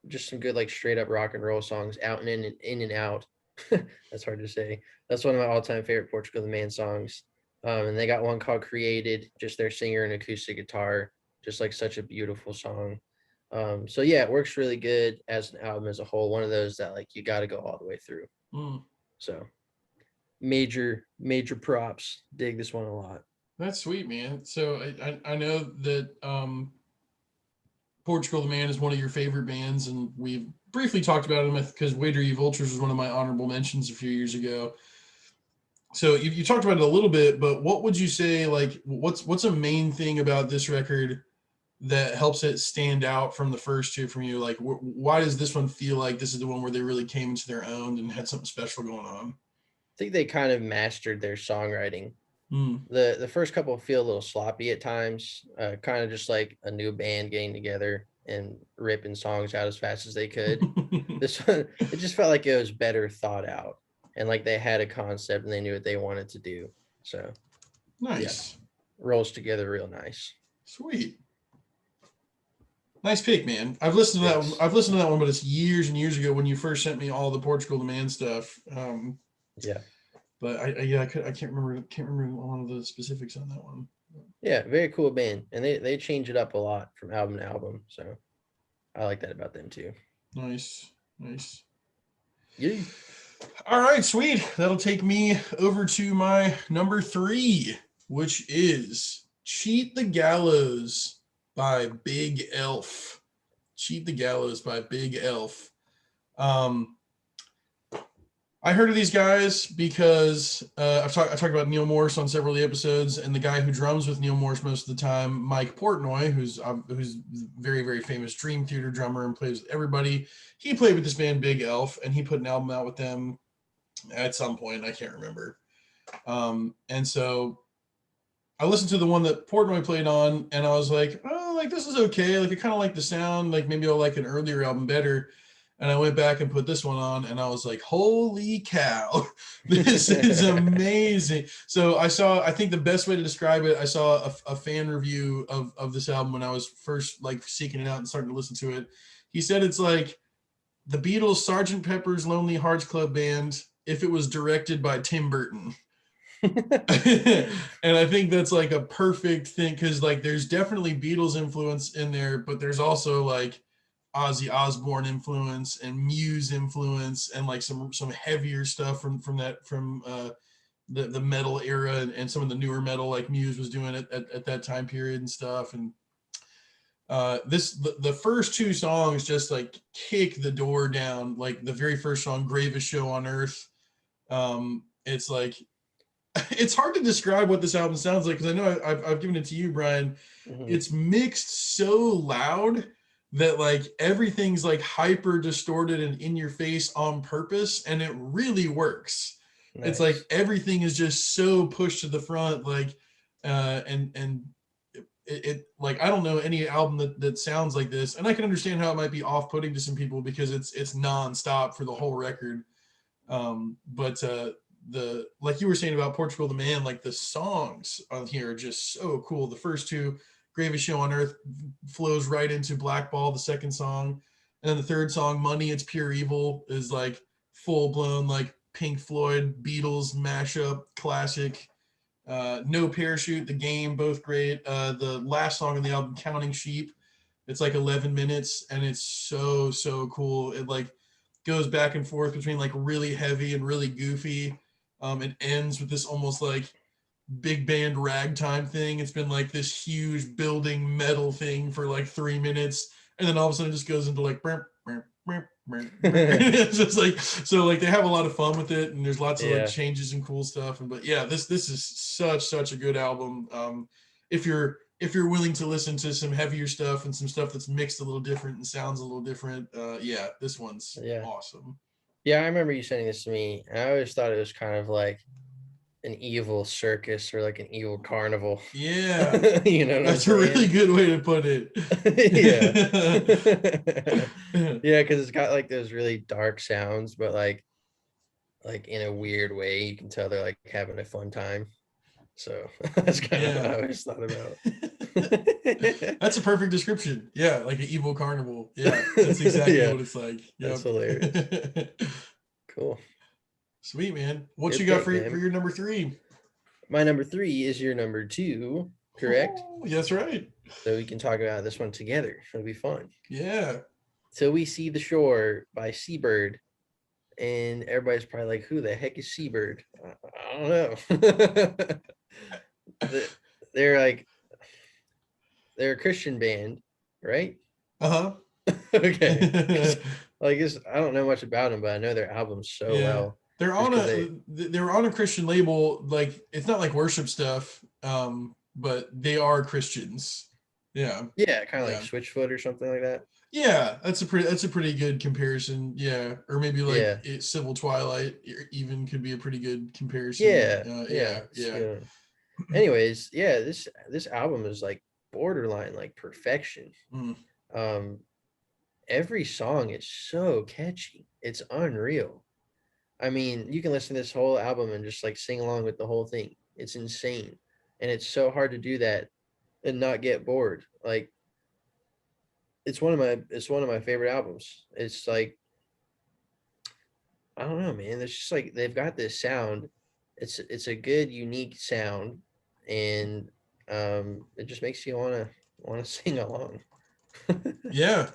just some good like straight up rock and roll songs, out and in and out. That's hard to say. That's one of my all time favorite Portugal the Man songs. And they got one called "Created," just their singer and acoustic guitar, just like such a beautiful song. So yeah, it works really good as an album as a whole. One of those that like you got to go all the way through. Mm. So major props. Dig this one a lot. That's sweet, man. So I know that Portugal the Man is one of your favorite bands, and we've briefly talked about them because Wader Ye Vultures was one of my honorable mentions a few years ago. So you talked about it a little bit, but what would you say, like, what's a main thing about this record that helps it stand out from the first 2 from you? Like, why does this one feel like this is the one where they really came into their own and had something special going on? I think they kind of mastered their songwriting. Mm. The first couple feel a little sloppy at times, kind of just like a new band getting together and ripping songs out as fast as they could. This one, it just felt like it was better thought out, and like they had a concept and they knew what they wanted to do. So yeah, Nice. rolls together real nice. Sweet. Nice pick, man. I've listened to that one. Thanks. I've listened to that one, but it's years and years ago when you first sent me all the Portugal the Man stuff. Yeah. But I can't remember a lot of the specifics on that one. Yeah, very cool band, and they change it up a lot from album to album. So I like that about them too. Nice, nice. Yeah. All right, sweet. That'll take me over to my number 3, which is "Cheat the Gallows" by Big Elf. "Cheat the Gallows" by Big Elf. Um, I heard of these guys because I talked about Neil Morse on several of the episodes, and the guy who drums with Neil Morse most of the time, Mike Portnoy, who's very, very famous Dream Theater drummer and plays with everybody. He played with this band Big Elf, and he put an album out with them at some point. I can't remember. And so I listened to the one that Portnoy played on, and I was like, oh, like this is okay. Like I kind of like the sound. Like maybe I'll like an earlier album better. And I went back and put this one on, and I was like, holy cow, this is amazing. So I think the best way to describe it, I saw a fan review of this album when I was first like seeking it out and starting to listen to it. He said it's like the Beatles' Sgt. Pepper's Lonely Hearts Club Band if it was directed by Tim Burton. And I think that's like a perfect thing, because like there's definitely Beatles influence in there, but there's also like Ozzy Osbourne influence and Muse influence and like some heavier stuff from the metal era, and some of the newer metal like Muse was doing at that time period and stuff. And the first two songs just like kick the door down. Like the very first song, Gravest Show on Earth, it's like it's hard to describe what this album sounds like, because I know I've given it to you, Brian. Mhm. It's mixed so loud that like everything's like hyper distorted and in your face on purpose, and it really works. Nice. It's like everything is just so pushed to the front, like and it like I don't know any album that sounds like this, and I can understand how it might be off-putting to some people because it's non-stop for the whole record. But the like you were saying about Portugal the Man, like the songs on here are just so cool. The first two, Gravest Show on Earth, flows right into Blackball, the second song, and then the third song, Money It's Pure Evil, is like full blown like Pink Floyd Beatles mashup classic. No Parachute, The Game, both great. The last song on the album, Counting Sheep, it's like 11 minutes, and it's so cool. It like goes back and forth between like really heavy and really goofy. It ends with this almost like big band ragtime thing. It's been like this huge building metal thing for like 3 minutes, and then all of a sudden it just goes into like it's just like, so like they have a lot of fun with it, and there's lots of like changes and cool stuff. And but yeah, this is such a good album. If you're willing to listen to some heavier stuff and some stuff that's mixed a little different and sounds a little different, yeah, this one's awesome. Yeah, I remember you sending this to me, and I always thought it was kind of like an evil circus or like an evil carnival. Yeah, you know what that's I'm a really good way to put it. Yeah, because it's got like those really dark sounds, but like in a weird way, you can tell they're like having a fun time. So that's kind of what I always thought about. That's a perfect description. Yeah, like an evil carnival. Yeah, that's exactly what it's like. Yep. That's hilarious. Cool. Sweet, man. What you got for your number 3? My number 3 is your number 2, correct? Oh, that's right. So we can talk about this one together. It'll be fun. Yeah. So We See the Shore by Seabird. And everybody's probably like, who the heck is Seabird? I don't know. They're a Christian band, right? Uh-huh. Okay. Like I don't know much about them, but I know their albums so well. They're on a Christian label. Like it's not like worship stuff, but they are Christians. Yeah. Yeah, kind of like Switchfoot or something like that. Yeah, that's a pretty good comparison. Yeah, or maybe like Civil Twilight even could be a pretty good comparison. Yeah. Anyways, this album is like borderline like perfection. Every song is so catchy. It's unreal. I mean, you can listen to this whole album and just like sing along with the whole thing. It's insane. And it's so hard to do that and not get bored. Like it's one of my favorite albums. It's like, I don't know, man. It's just like they've got this sound. It's a good, unique sound, and it just makes you wanna sing along. Yeah.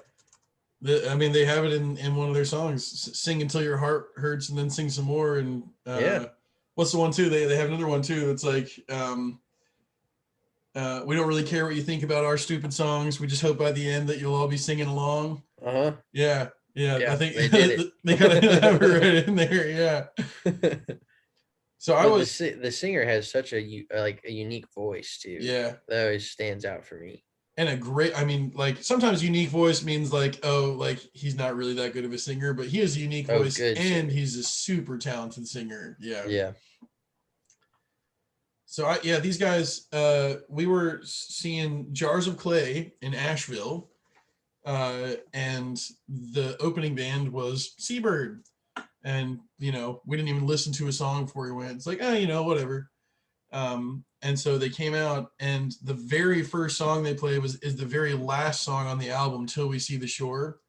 I mean, they have it in one of their songs, "Sing Until Your Heart Hurts and Then Sing Some More." And what's the one too? They have another one too. It's like, we don't really care what you think about our stupid songs. We just hope by the end that you'll all be singing along. Yeah. I think they kind of have it right in there. Yeah. So the singer has such a unique voice too. Yeah, that always stands out for me. And a great, I mean, like sometimes unique voice means like, oh, like he's not really that good of a singer, but he has a unique voice and he's a super talented singer. Yeah. So these guys, we were seeing Jars of Clay in Asheville. and the opening band was Seabird. And we didn't even listen to a song before we went. It's like, whatever. And so they came out, and the very first song they played is the very last song on the album, Till We See the Shore.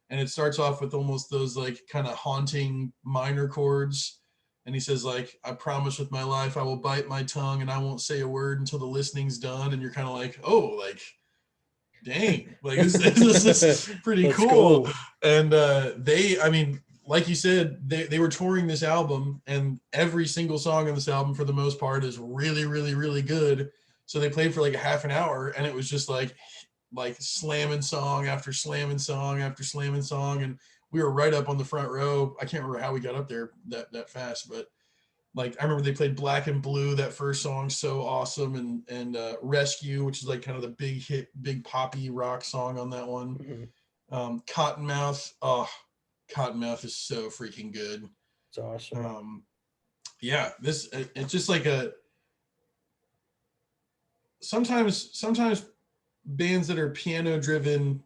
And it starts off with almost those like kind of haunting minor chords. And he says, like, I promise with my life I will bite my tongue and I won't say a word until the listening's done. And you're kind of like, oh, like, dang, like this is pretty Let's cool. go. And I mean, like you said, they were touring this album, and every single song on this album for the most part is really, really, really good. So they played for like a half an hour, and it was just like slamming song after slamming song after slamming song. And we were right up on the front row. I can't remember how we got up there that fast, but like I remember they played Black and Blue, that first song, so awesome. And Rescue, which is like kind of the big hit, big poppy rock song on that one. Mhm. Cottonmouth, oh, Cottonmouth is so freaking good. It's awesome. Yeah, it's just like a sometimes bands that are piano driven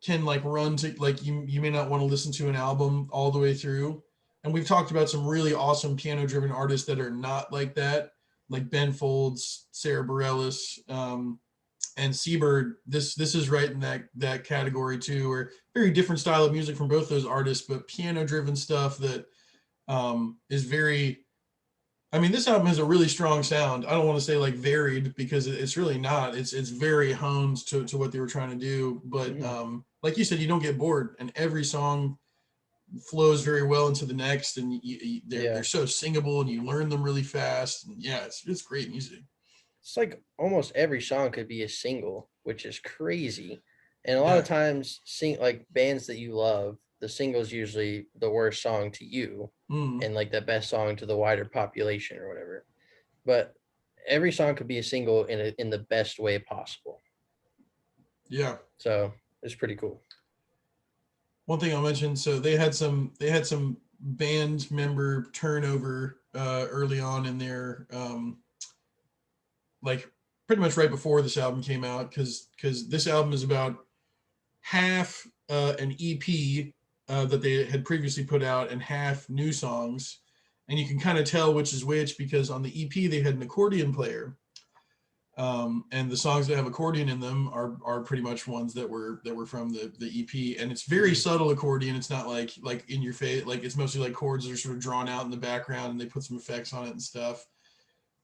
can like run to like you may not want to listen to an album all the way through. And we've talked about some really awesome piano driven artists that are not like that, like Ben Folds, Sarah Bareilles, and Seabird. This is right in that category too, or very different style of music from both those artists, but piano driven stuff that is very. I mean, this album has a really strong sound. I don't want to say like varied, because it's really not. It's very honed to what they were trying to do. But Mhm. like you said, you don't get bored, and every song flows very well into the next, and they're Yeah. so singable, and you learn them really fast. And yeah, it's great music. It's like almost every song could be a single, which is crazy. And a lot of Yeah. times, like bands that you love, the single's usually the worst song to you, Mm, and like the best song to the wider population or whatever. But every song could be a single in the best way possible. yeah. So it's pretty cool. One thing I'll mention, so they had some band member turnover early on in their like pretty much right before this album came out, because this album is about half an EP that they had previously put out and half new songs. And you can kind of tell which is which, because on the EP they had an accordion player, and the songs that have accordion in them are pretty much ones that were from the EP. And it's very Mhm. subtle accordion. It's not like in your face. Like it's mostly like chords that are sort of drawn out in the background, and they put some effects on it and stuff.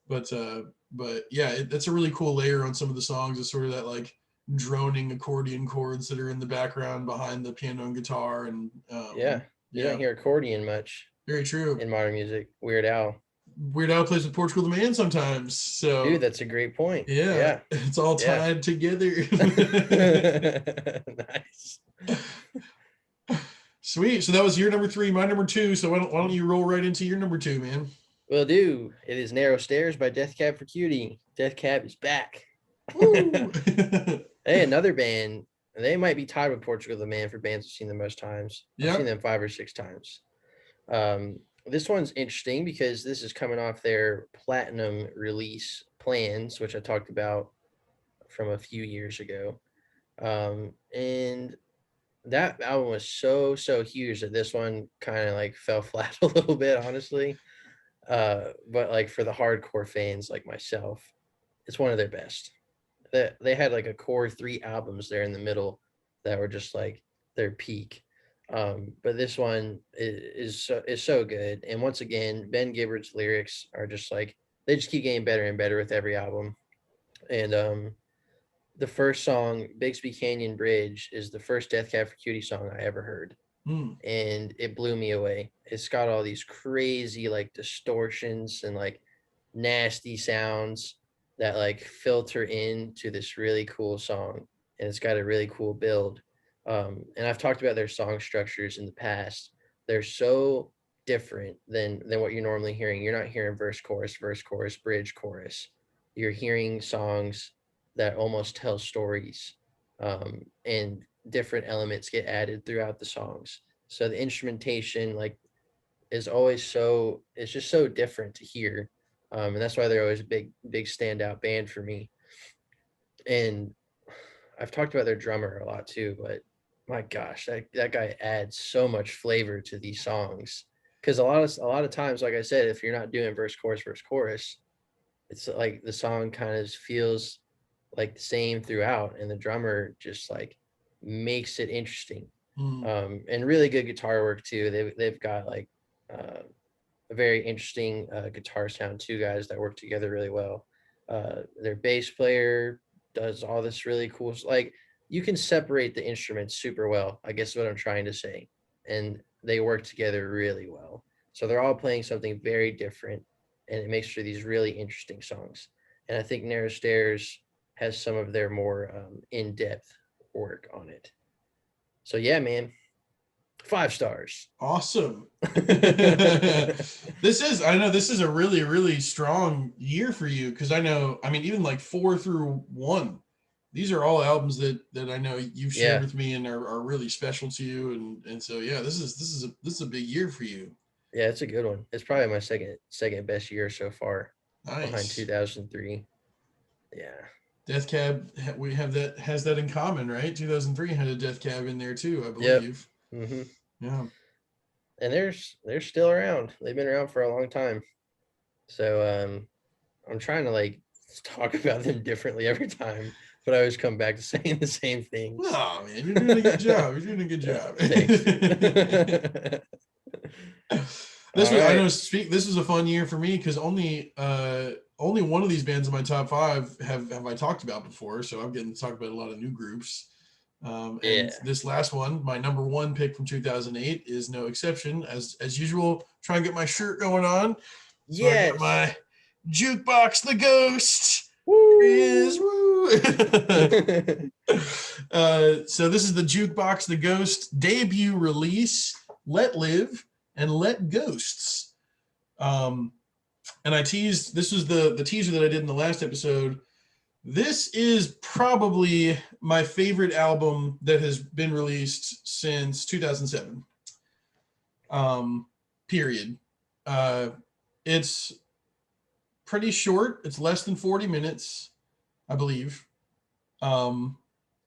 But yeah, that's a really cool layer on some of the songs. Is sort of that like droning accordion chords that are in the background behind the piano and guitar. And Yeah, you don't yeah, hear accordion much very true. in modern music. Weird Al. Weird Al plays with Portugal the Man sometimes. Dude, So that's a great point. yeah, Yeah. it's all Yeah. tied together. Nice. Sweet. So that was your number three, my number two. So why don't you roll right into your number two, man? Will do. It is Narrow Stairs by Death Cab for Cutie. Death Cab is back. Woo! Hey, another band. They might be tied with Portugal the Man for bands I've seen the most times. I've Yeah. seen them 5 or 6 times. This one's interesting because this is coming off their platinum release Plans, which I talked about from a few years ago. And that album was so huge that this one kind of like fell flat a little bit, honestly. But like for the hardcore fans like myself, it's one of their best. They had like a core 3 albums there in the middle that were just like their peak. But this one is so good. And once again, Ben Gibbard's lyrics are just like they just keep getting better and better with every album. And the first song, Bixby Canyon Bridge, is the first Death Cab for Cutie song I ever heard, Hmm. and it blew me away. It's got all these crazy like distortions and like nasty sounds that like filter into this really cool song, and it's got a really cool build. And I've talked about their song structures in the past. They're so different than what you're normally hearing. You're not hearing verse chorus, bridge chorus. You're hearing songs that almost tell stories, and different elements get added throughout the songs. So the instrumentation like is always so it's just so different to hear. And that's why they're always a big standout band for me. And I've talked about their drummer a lot too, but my gosh, that guy adds so much flavor to these songs. Because a lot of times, like I said, if you're not doing verse chorus, it's like the song kind of feels like the same throughout, and the drummer just like makes it interesting. Mm. And really good guitar work too. They've got like a very interesting guitar sound. Two guys that work together really well. Their bass player does all this really cool. Like you can separate the instruments super well. I guess is what I'm trying to say, and they work together really well. So they're all playing something very different, and it makes for these really interesting songs. And I think Narrow Stairs has some of their more in-depth work on it. So yeah, man, 5 stars. Awesome. I know this is a really, really strong year for you, because I know, I mean, even like 4 through 1, these are all albums that I know you've shared Yeah, with me and are really special to you. And so yeah, this is a big year for you. yeah, it's a good one. It's probably my second best year so far, behind Nice. 2003. Yeah. Death Cab, we have that, has that in common, right? 2003 had a Death Cab in there too, I Yep. believe. Hmm. Yeah. And they're still around. They've been around for a long time. So I'm trying to like talk about them differently every time, but I always come back to saying the same things. No, man, you're doing a good job. You're doing a good job. Thanks. This All was, I know, right. this was a fun year for me, because only one of these bands in my top 5 have I talked about before, so I'm getting to talk about a lot of new groups. And Yeah. this last one, my number 1 pick from 2008, is no exception. As usual, try and get my shirt going on. So I got Yes. my Jukebox the Ghost. Here he is. Woo. Woo! So this is the Jukebox the Ghost debut release, Let Live and Let Ghosts. And I teased, this was the teaser that I did in the last episode. This is probably my favorite album that has been released since 2007. Period. It's pretty short. It's less than 40 minutes, I believe. And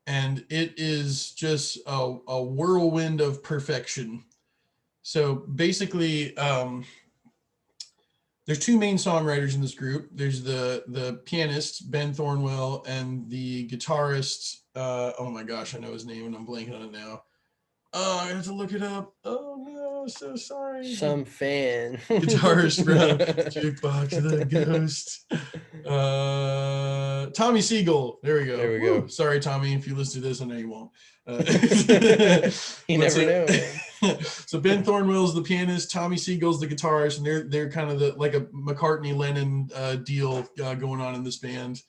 it is just a whirlwind of perfection. So basically, there's 2 main songwriters in this group. There's the pianist Ben Thornwell and the guitarist. Oh my gosh, I know his name and I'm blanking on it now. Oh, I have to look it up. Oh no, so sorry. The Some fan. guitarist from Jukebox the Ghost. Tommy Siegel. There we There go. we Woo. go. Sorry, Tommy, if you listen to this, I know you won't. You But never so, know, man. so Ben Thornwell's the pianist, Tommy Siegel's the guitarist, and they're kind of like a McCartney Lennon deal going on in this band.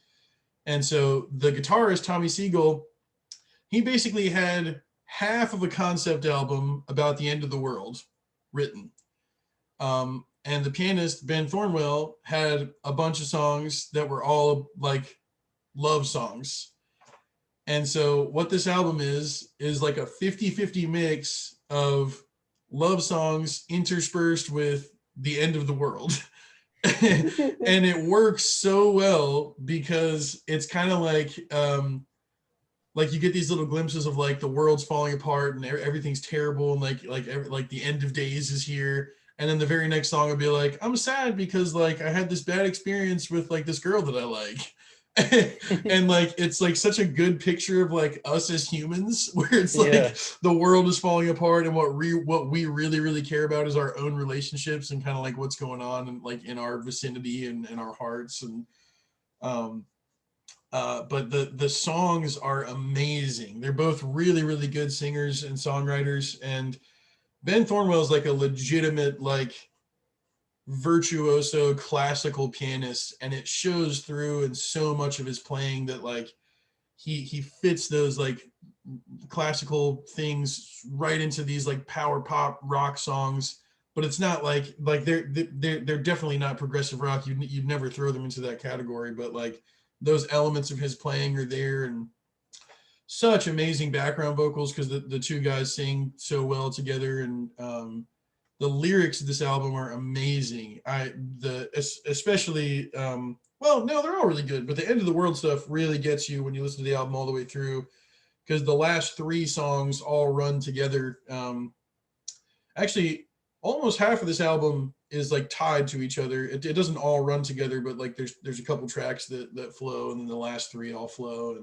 And so the guitarist Tommy Siegel, he basically had half of a concept album about the end of the world written. And the pianist Ben Thornwell had a bunch of songs that were all like love songs. And so what this album is like a 50-50 mix of love songs interspersed with the end of the world. And it works so well because it's kind of like you get these little glimpses of like the world's falling apart and everything's terrible, and like the end of days is here. And then the very next song will be like, I'm sad because like I had this bad experience with like this girl that I like. And like it's like such a good picture of like us as humans, where it's Yeah. like the world is falling apart and what we really really care about is our own relationships and kind of like what's going on and like in our vicinity and in our hearts. And um but the songs are amazing. They're both really really good singers and songwriters, and Ben Thornwell is like a legitimate like virtuoso classical pianist, and it shows through in so much of his playing that like he fits those like classical things right into these like power pop rock songs. But it's not like they're definitely not progressive rock. You'd never throw them into that category, but like those elements of his playing are there. And such amazing background vocals because the 2 guys sing so well together. And the lyrics of this album are amazing. Especially Well, no, they're all really good, but the end of the world stuff really gets you when you listen to the album all the way through, because the last three songs all run together. Actually, almost half of this album is like tied to each other. It doesn't all run together, but like there's a couple tracks that flow, and then the last three all flow.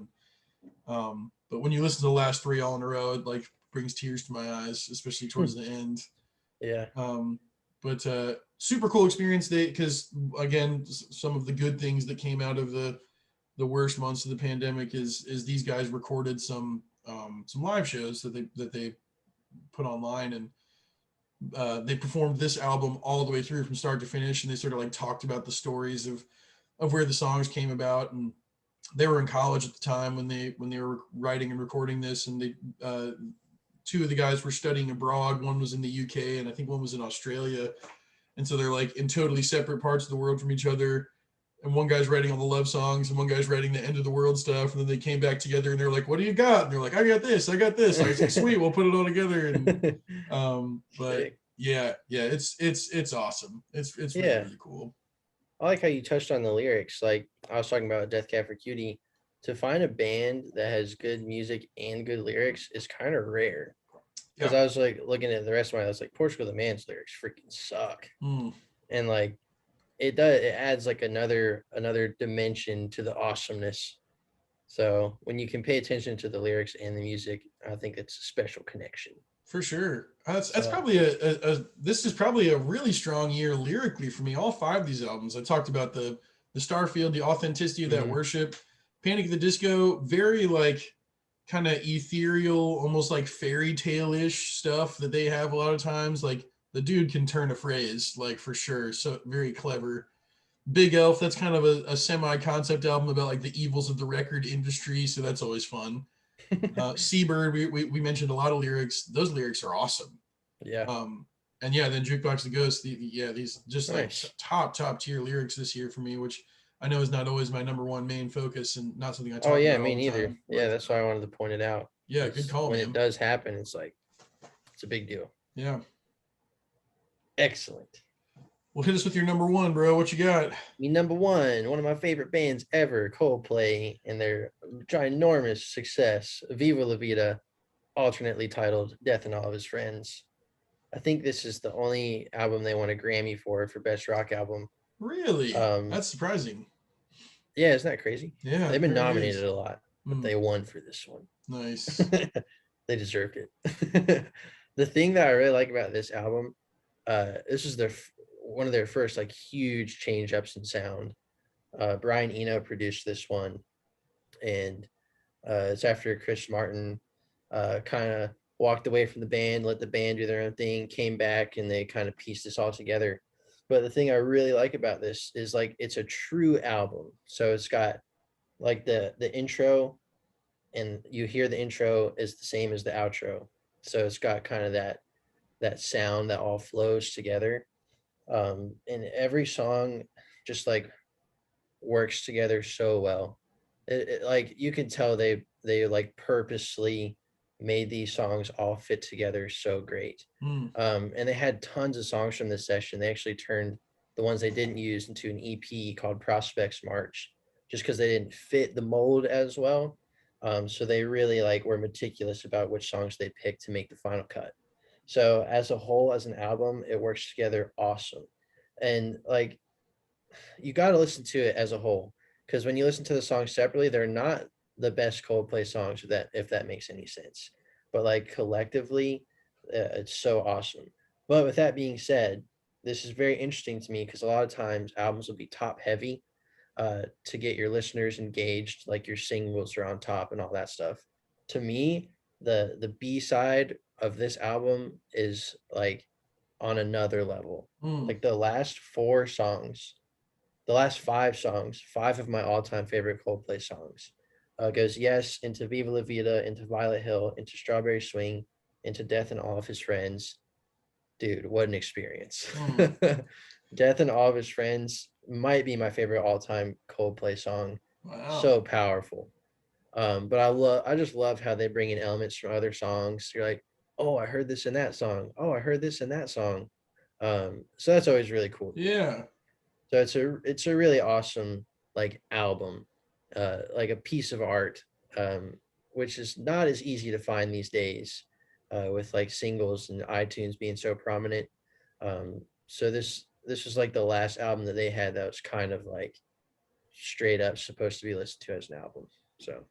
And but when you listen to the last three all in a row, it like brings tears to my eyes, especially towards the end. Yeah. Um, but super cool experience, because again, some of the good things that came out of the worst months of the pandemic is these guys recorded some live shows that they put online, and they performed this album all the way through from start to finish, and they sort of like talked about the stories of where the songs came about. And they were in college at the time when they were writing and recording this, and they two of the guys were studying abroad. One was in the UK, and I think one was in Australia. And so they're like in totally separate parts of the world from each other. And one guy's writing all the love songs, and one guy's writing the end of the world stuff. And then they came back together, and they're like, "What do you got?" And they're like, "I got this, I got this." I was like, "Sweet, we'll put it all together." And but Sick. yeah, it's awesome. It's really Yeah. really cool. I like how you touched on the lyrics. Like I was talking about Death Cab for Cutie. To find a band that has good music and good lyrics is kind of rare. Because Yeah. I was like looking at the rest of my, I was like, Portugal the Man's lyrics freaking suck. Mm. And like it adds like another dimension to the awesomeness. So when you can pay attention to the lyrics and the music, I think it's a special connection. For sure. That's So probably this is probably a really strong year lyrically for me. All five of these albums. I talked about the Starfield, the authenticity of that mhm. worship. Panic at the Disco, very like kind of ethereal, almost like fairy tale-ish stuff that they have a lot of times. Like the dude can turn a phrase, like for sure. So very clever. Big Elf, that's kind of a semi-concept album about like the evils of the record industry. So that's always fun. Seabird, we mentioned a lot of lyrics. Those lyrics are awesome. Yeah, Um, and yeah, then Jukebox the Ghost, yeah, these just like nice. top tier lyrics this year for me, which I know is not always my number one main focus and not something I Oh talk yeah, about all me the neither. time. Yeah, But that's why I wanted to point it out. yeah, good Because call, when it man. does happen, it's like it's a big deal. Yeah. Excellent. Well, hit us with your number one, bro. What you got? Me number one of my favorite bands ever, Coldplay, and their ginormous success, Viva La Vida, alternately titled Death and All of His Friends. I think this is the only album they won a Grammy for best rock album. Really? Um, That's surprising. yeah, isn't that crazy? Yeah, They've it been really nominated is. a lot, but Mm, they won for this one. nice. They deserved it. The thing that I really like about this album, this is one of their first like huge change ups in sound. Brian Eno produced this one, and it's after Chris Martin kind of walked away from the band, let the band do their own thing, came back, and they kind of pieced this all together. But the thing I really like about this is like it's a true album. So it's got like the intro, and you hear the intro is the same as the outro. So it's got kind of that sound that all flows together. And every song just like works together so well. Like you can tell they like purposely made these songs all fit together so great. Mm, And they had tons of songs from this session. They actually turned the ones they didn't use into an EP called Prospects March, just because they didn't fit the mold as well. So they really like were meticulous about which songs they picked to make the final cut. So as a whole, as an album, it works together awesome. And like you got to listen to it as a whole, because when you listen to the songs separately, they're not the best Coldplay songs, if that makes any sense. But like collectively, it's so awesome. But with that being said, this is very interesting to me because a lot of times albums will be top heavy to get your listeners engaged, like your singles are on top and all that stuff. To me, the B side of this album is like on another level. mm. Like the last five songs, five of my all-time favorite Coldplay songs, goes Yes, into Viva La Vida, into Violet Hill, into Strawberry Swing, into Death and All of His Friends. Dude, what an experience. Mm. Death and All of His Friends might be my favorite all-time Coldplay song. Wow. So powerful. But I just love how they bring in elements from other songs. You're like, oh, I heard this in that song. Oh, I heard this in that song. So that's always really cool to me. Yeah. So it's a really awesome like album, like a piece of art, which is not as easy to find these days, with like singles and iTunes being so prominent. So this was like the last album that they had that was kind of like straight up supposed to be listened to as an album. So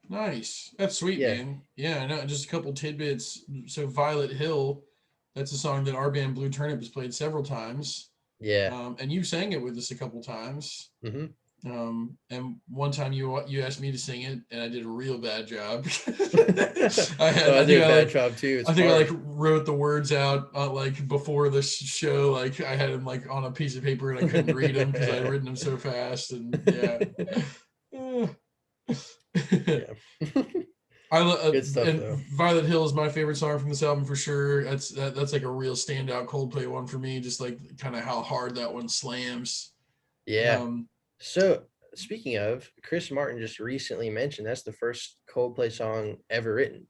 Nice. That's sweet, yeah, man. Yeah, I know. Just a couple tidbits. So Violet Hill, that's a song that our band Blue Turnip has played several times. yeah. And you sang it with us a couple times. Hmm. And one time you asked me to sing it, and I did a real bad job. Oh, I I think did a I bad like job too. It's I think I like hard. wrote the words out like before the show. Like I had them like on a piece of paper, and I couldn't read them because I had written them so fast. And yeah. Yeah. Good stuff And though. Violet Hill is my favorite song from this album for sure. That's like a real standout Coldplay one for me. Just like kind of how hard that one slams. Yeah. Um, So speaking of, Chris Martin just recently mentioned that's the first Coldplay song ever written,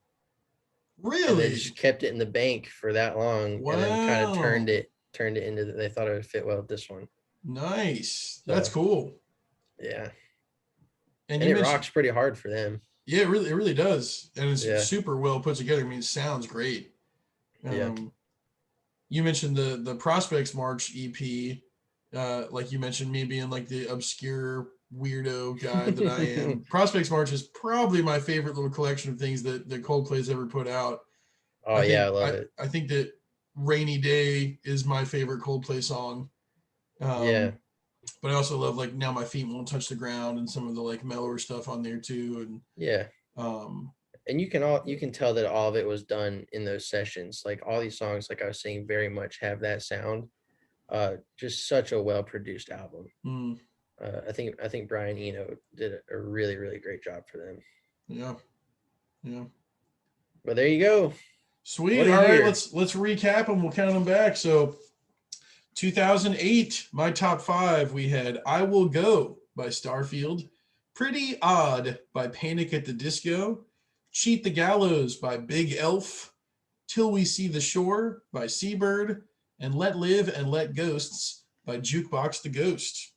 and they really, just kept it in the bank for that long, and then kind of wow, turned it into they thought it would fit well with this one. nice. That's So cool. yeah, And and you it mentioned, rocks pretty hard for them. yeah, it really does, and it's Yeah, super well put together. I mean, it sounds great. yeah. Um, you mentioned the Prospects March EP, like you mentioned me being like the obscure weirdo guy that I am. Prospects March is probably my favorite little collection of things that Coldplay's ever put out. Oh yeah, I love it. I think that Rainy Day is my favorite Coldplay song. Yeah, But I also love like Now My Feet Won't Touch the Ground and some of the like mellower stuff on there too. And yeah. um, And you can tell that all of it was done in those sessions. Like all these songs, like I was saying, very much have that sound. Just such a well produced album. mm, I think Brian Eno did a really really great job for them. yeah, yeah. But there you go. Sweet. What a All right, year. let's recap and we'll count them back. So 2008, my top five, we had I Will Go by Starfield, Pretty Odd by Panic at the Disco, Cheat the Gallows by Big Elf, Till We See the Shore by Seabird, and Let Live and Let Ghosts by Jukebox the Ghost.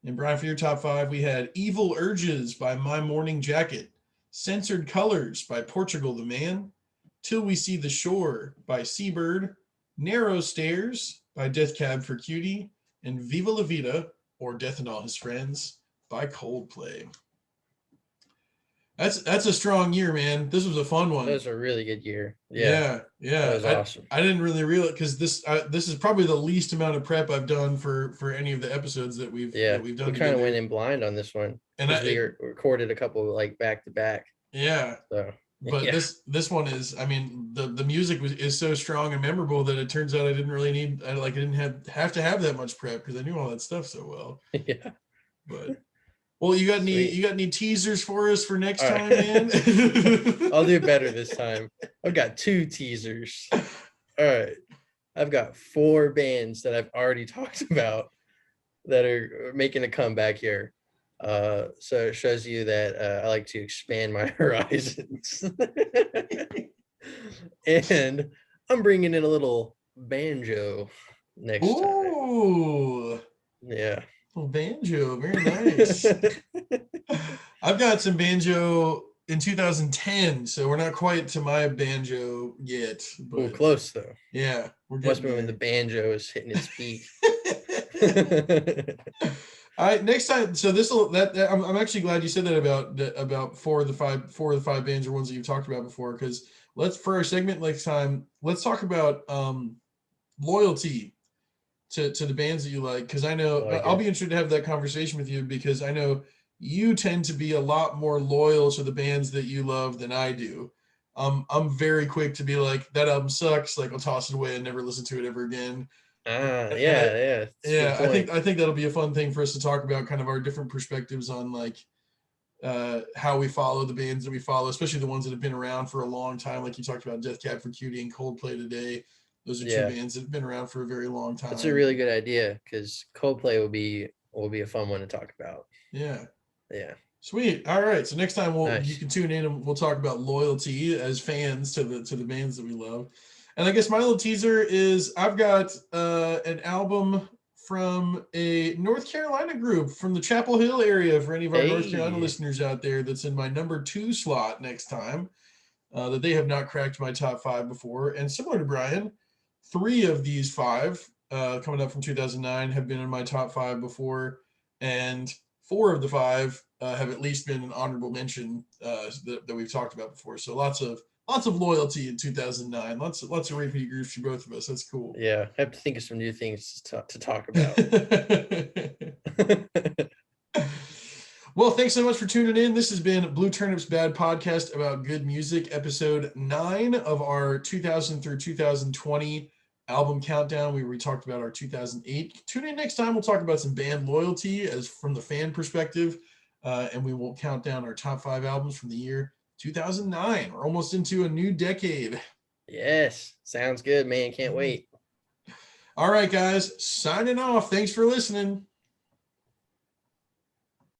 And Brian, for your top five, we had Evil Urges by My Morning Jacket, Censored Colors by Portugal the Man, Till We See the Shore by Seabird, Narrow Stairs by Death Cab for Cutie, and Viva La Vida, or Death and All His Friends, by Coldplay. That's a strong year, man. This was a fun That one. was a really good year. Yeah, Yeah, that yeah. was awesome. I didn't really realize because this is probably the least amount of prep I've done for any of the episodes Yeah, that we've we done kind of went together. in blind on this one And because we recorded a couple like back to back. yeah, So but yeah, this one is, I mean, the music is so strong and memorable that it turns out I didn't really need, I didn't have to have that much prep because I knew all that stuff so well. yeah, But well, sweet. you got any teasers for us for next All time, man? right, I'll do better this time. I've got two teasers. All right, I've got four bands that I've already talked about that are making a comeback here. So it shows you that I like to expand my horizons. And I'm bringing in a little banjo next time. Ooh, Yeah. little banjo, very nice. I've got some banjo in 2010, so we're not quite to my banjo yet, Oh, but close though. yeah, we're Must getting be when the there. banjo is hitting its peak. All right, next time. So this will I'm actually glad you said that about four of the five bands or ones that you've talked about before. Because let's for our segment next time, let's talk about loyalty to the bands that you like. Because I I know like I'll it. be interested to have that conversation with you because I know you tend to be a lot more loyal to the bands that you love than I do. I'm very quick to be like that album sucks, like I'll toss it away and never listen to it ever again. Ah, And yeah, yeah. It's a good yeah, point. I think that'll be a fun thing for us to talk about, kind of our different perspectives on like how we follow the bands that we follow, especially the ones that have been around for a long time. Like you talked about Death Cab for Cutie and Coldplay today. Those are two Yeah. bands that have been around for a very long That's a time. really good idea because Coldplay will be a fun one to talk about. Yeah. Yeah. Sweet. All right. So next time you Nice. can tune in and we'll talk about loyalty as fans to the bands that we love. And I guess my little teaser is I've got an album from a North Carolina group from the Chapel Hill area for any of our North Carolina Hey, listeners out there. That's in my number 2 slot next time. That they have not cracked my top 5 before. And similar to Brian, 3 of these 5 coming up from 2009 have been in my top 5 before, and 4 of the 5 have at least been an honorable mention that we've talked about before. So lots of loyalty in 2009. Lots of repeat groups for both of us. That's cool. yeah, I have to think of some new things to talk about. Well, thanks so much for tuning in. This has been Blue Turnip's Bad Podcast about good music, episode 9 of our 2000 through 2020 album countdown, where we talked about our 2008. Tune in next time. We'll talk about some band loyalty as from the fan perspective, and we will count down our top 5 albums from the year 2009. We're almost into a new decade. Yes, sounds good, man. Can't wait. All right, guys, signing off. Thanks for listening.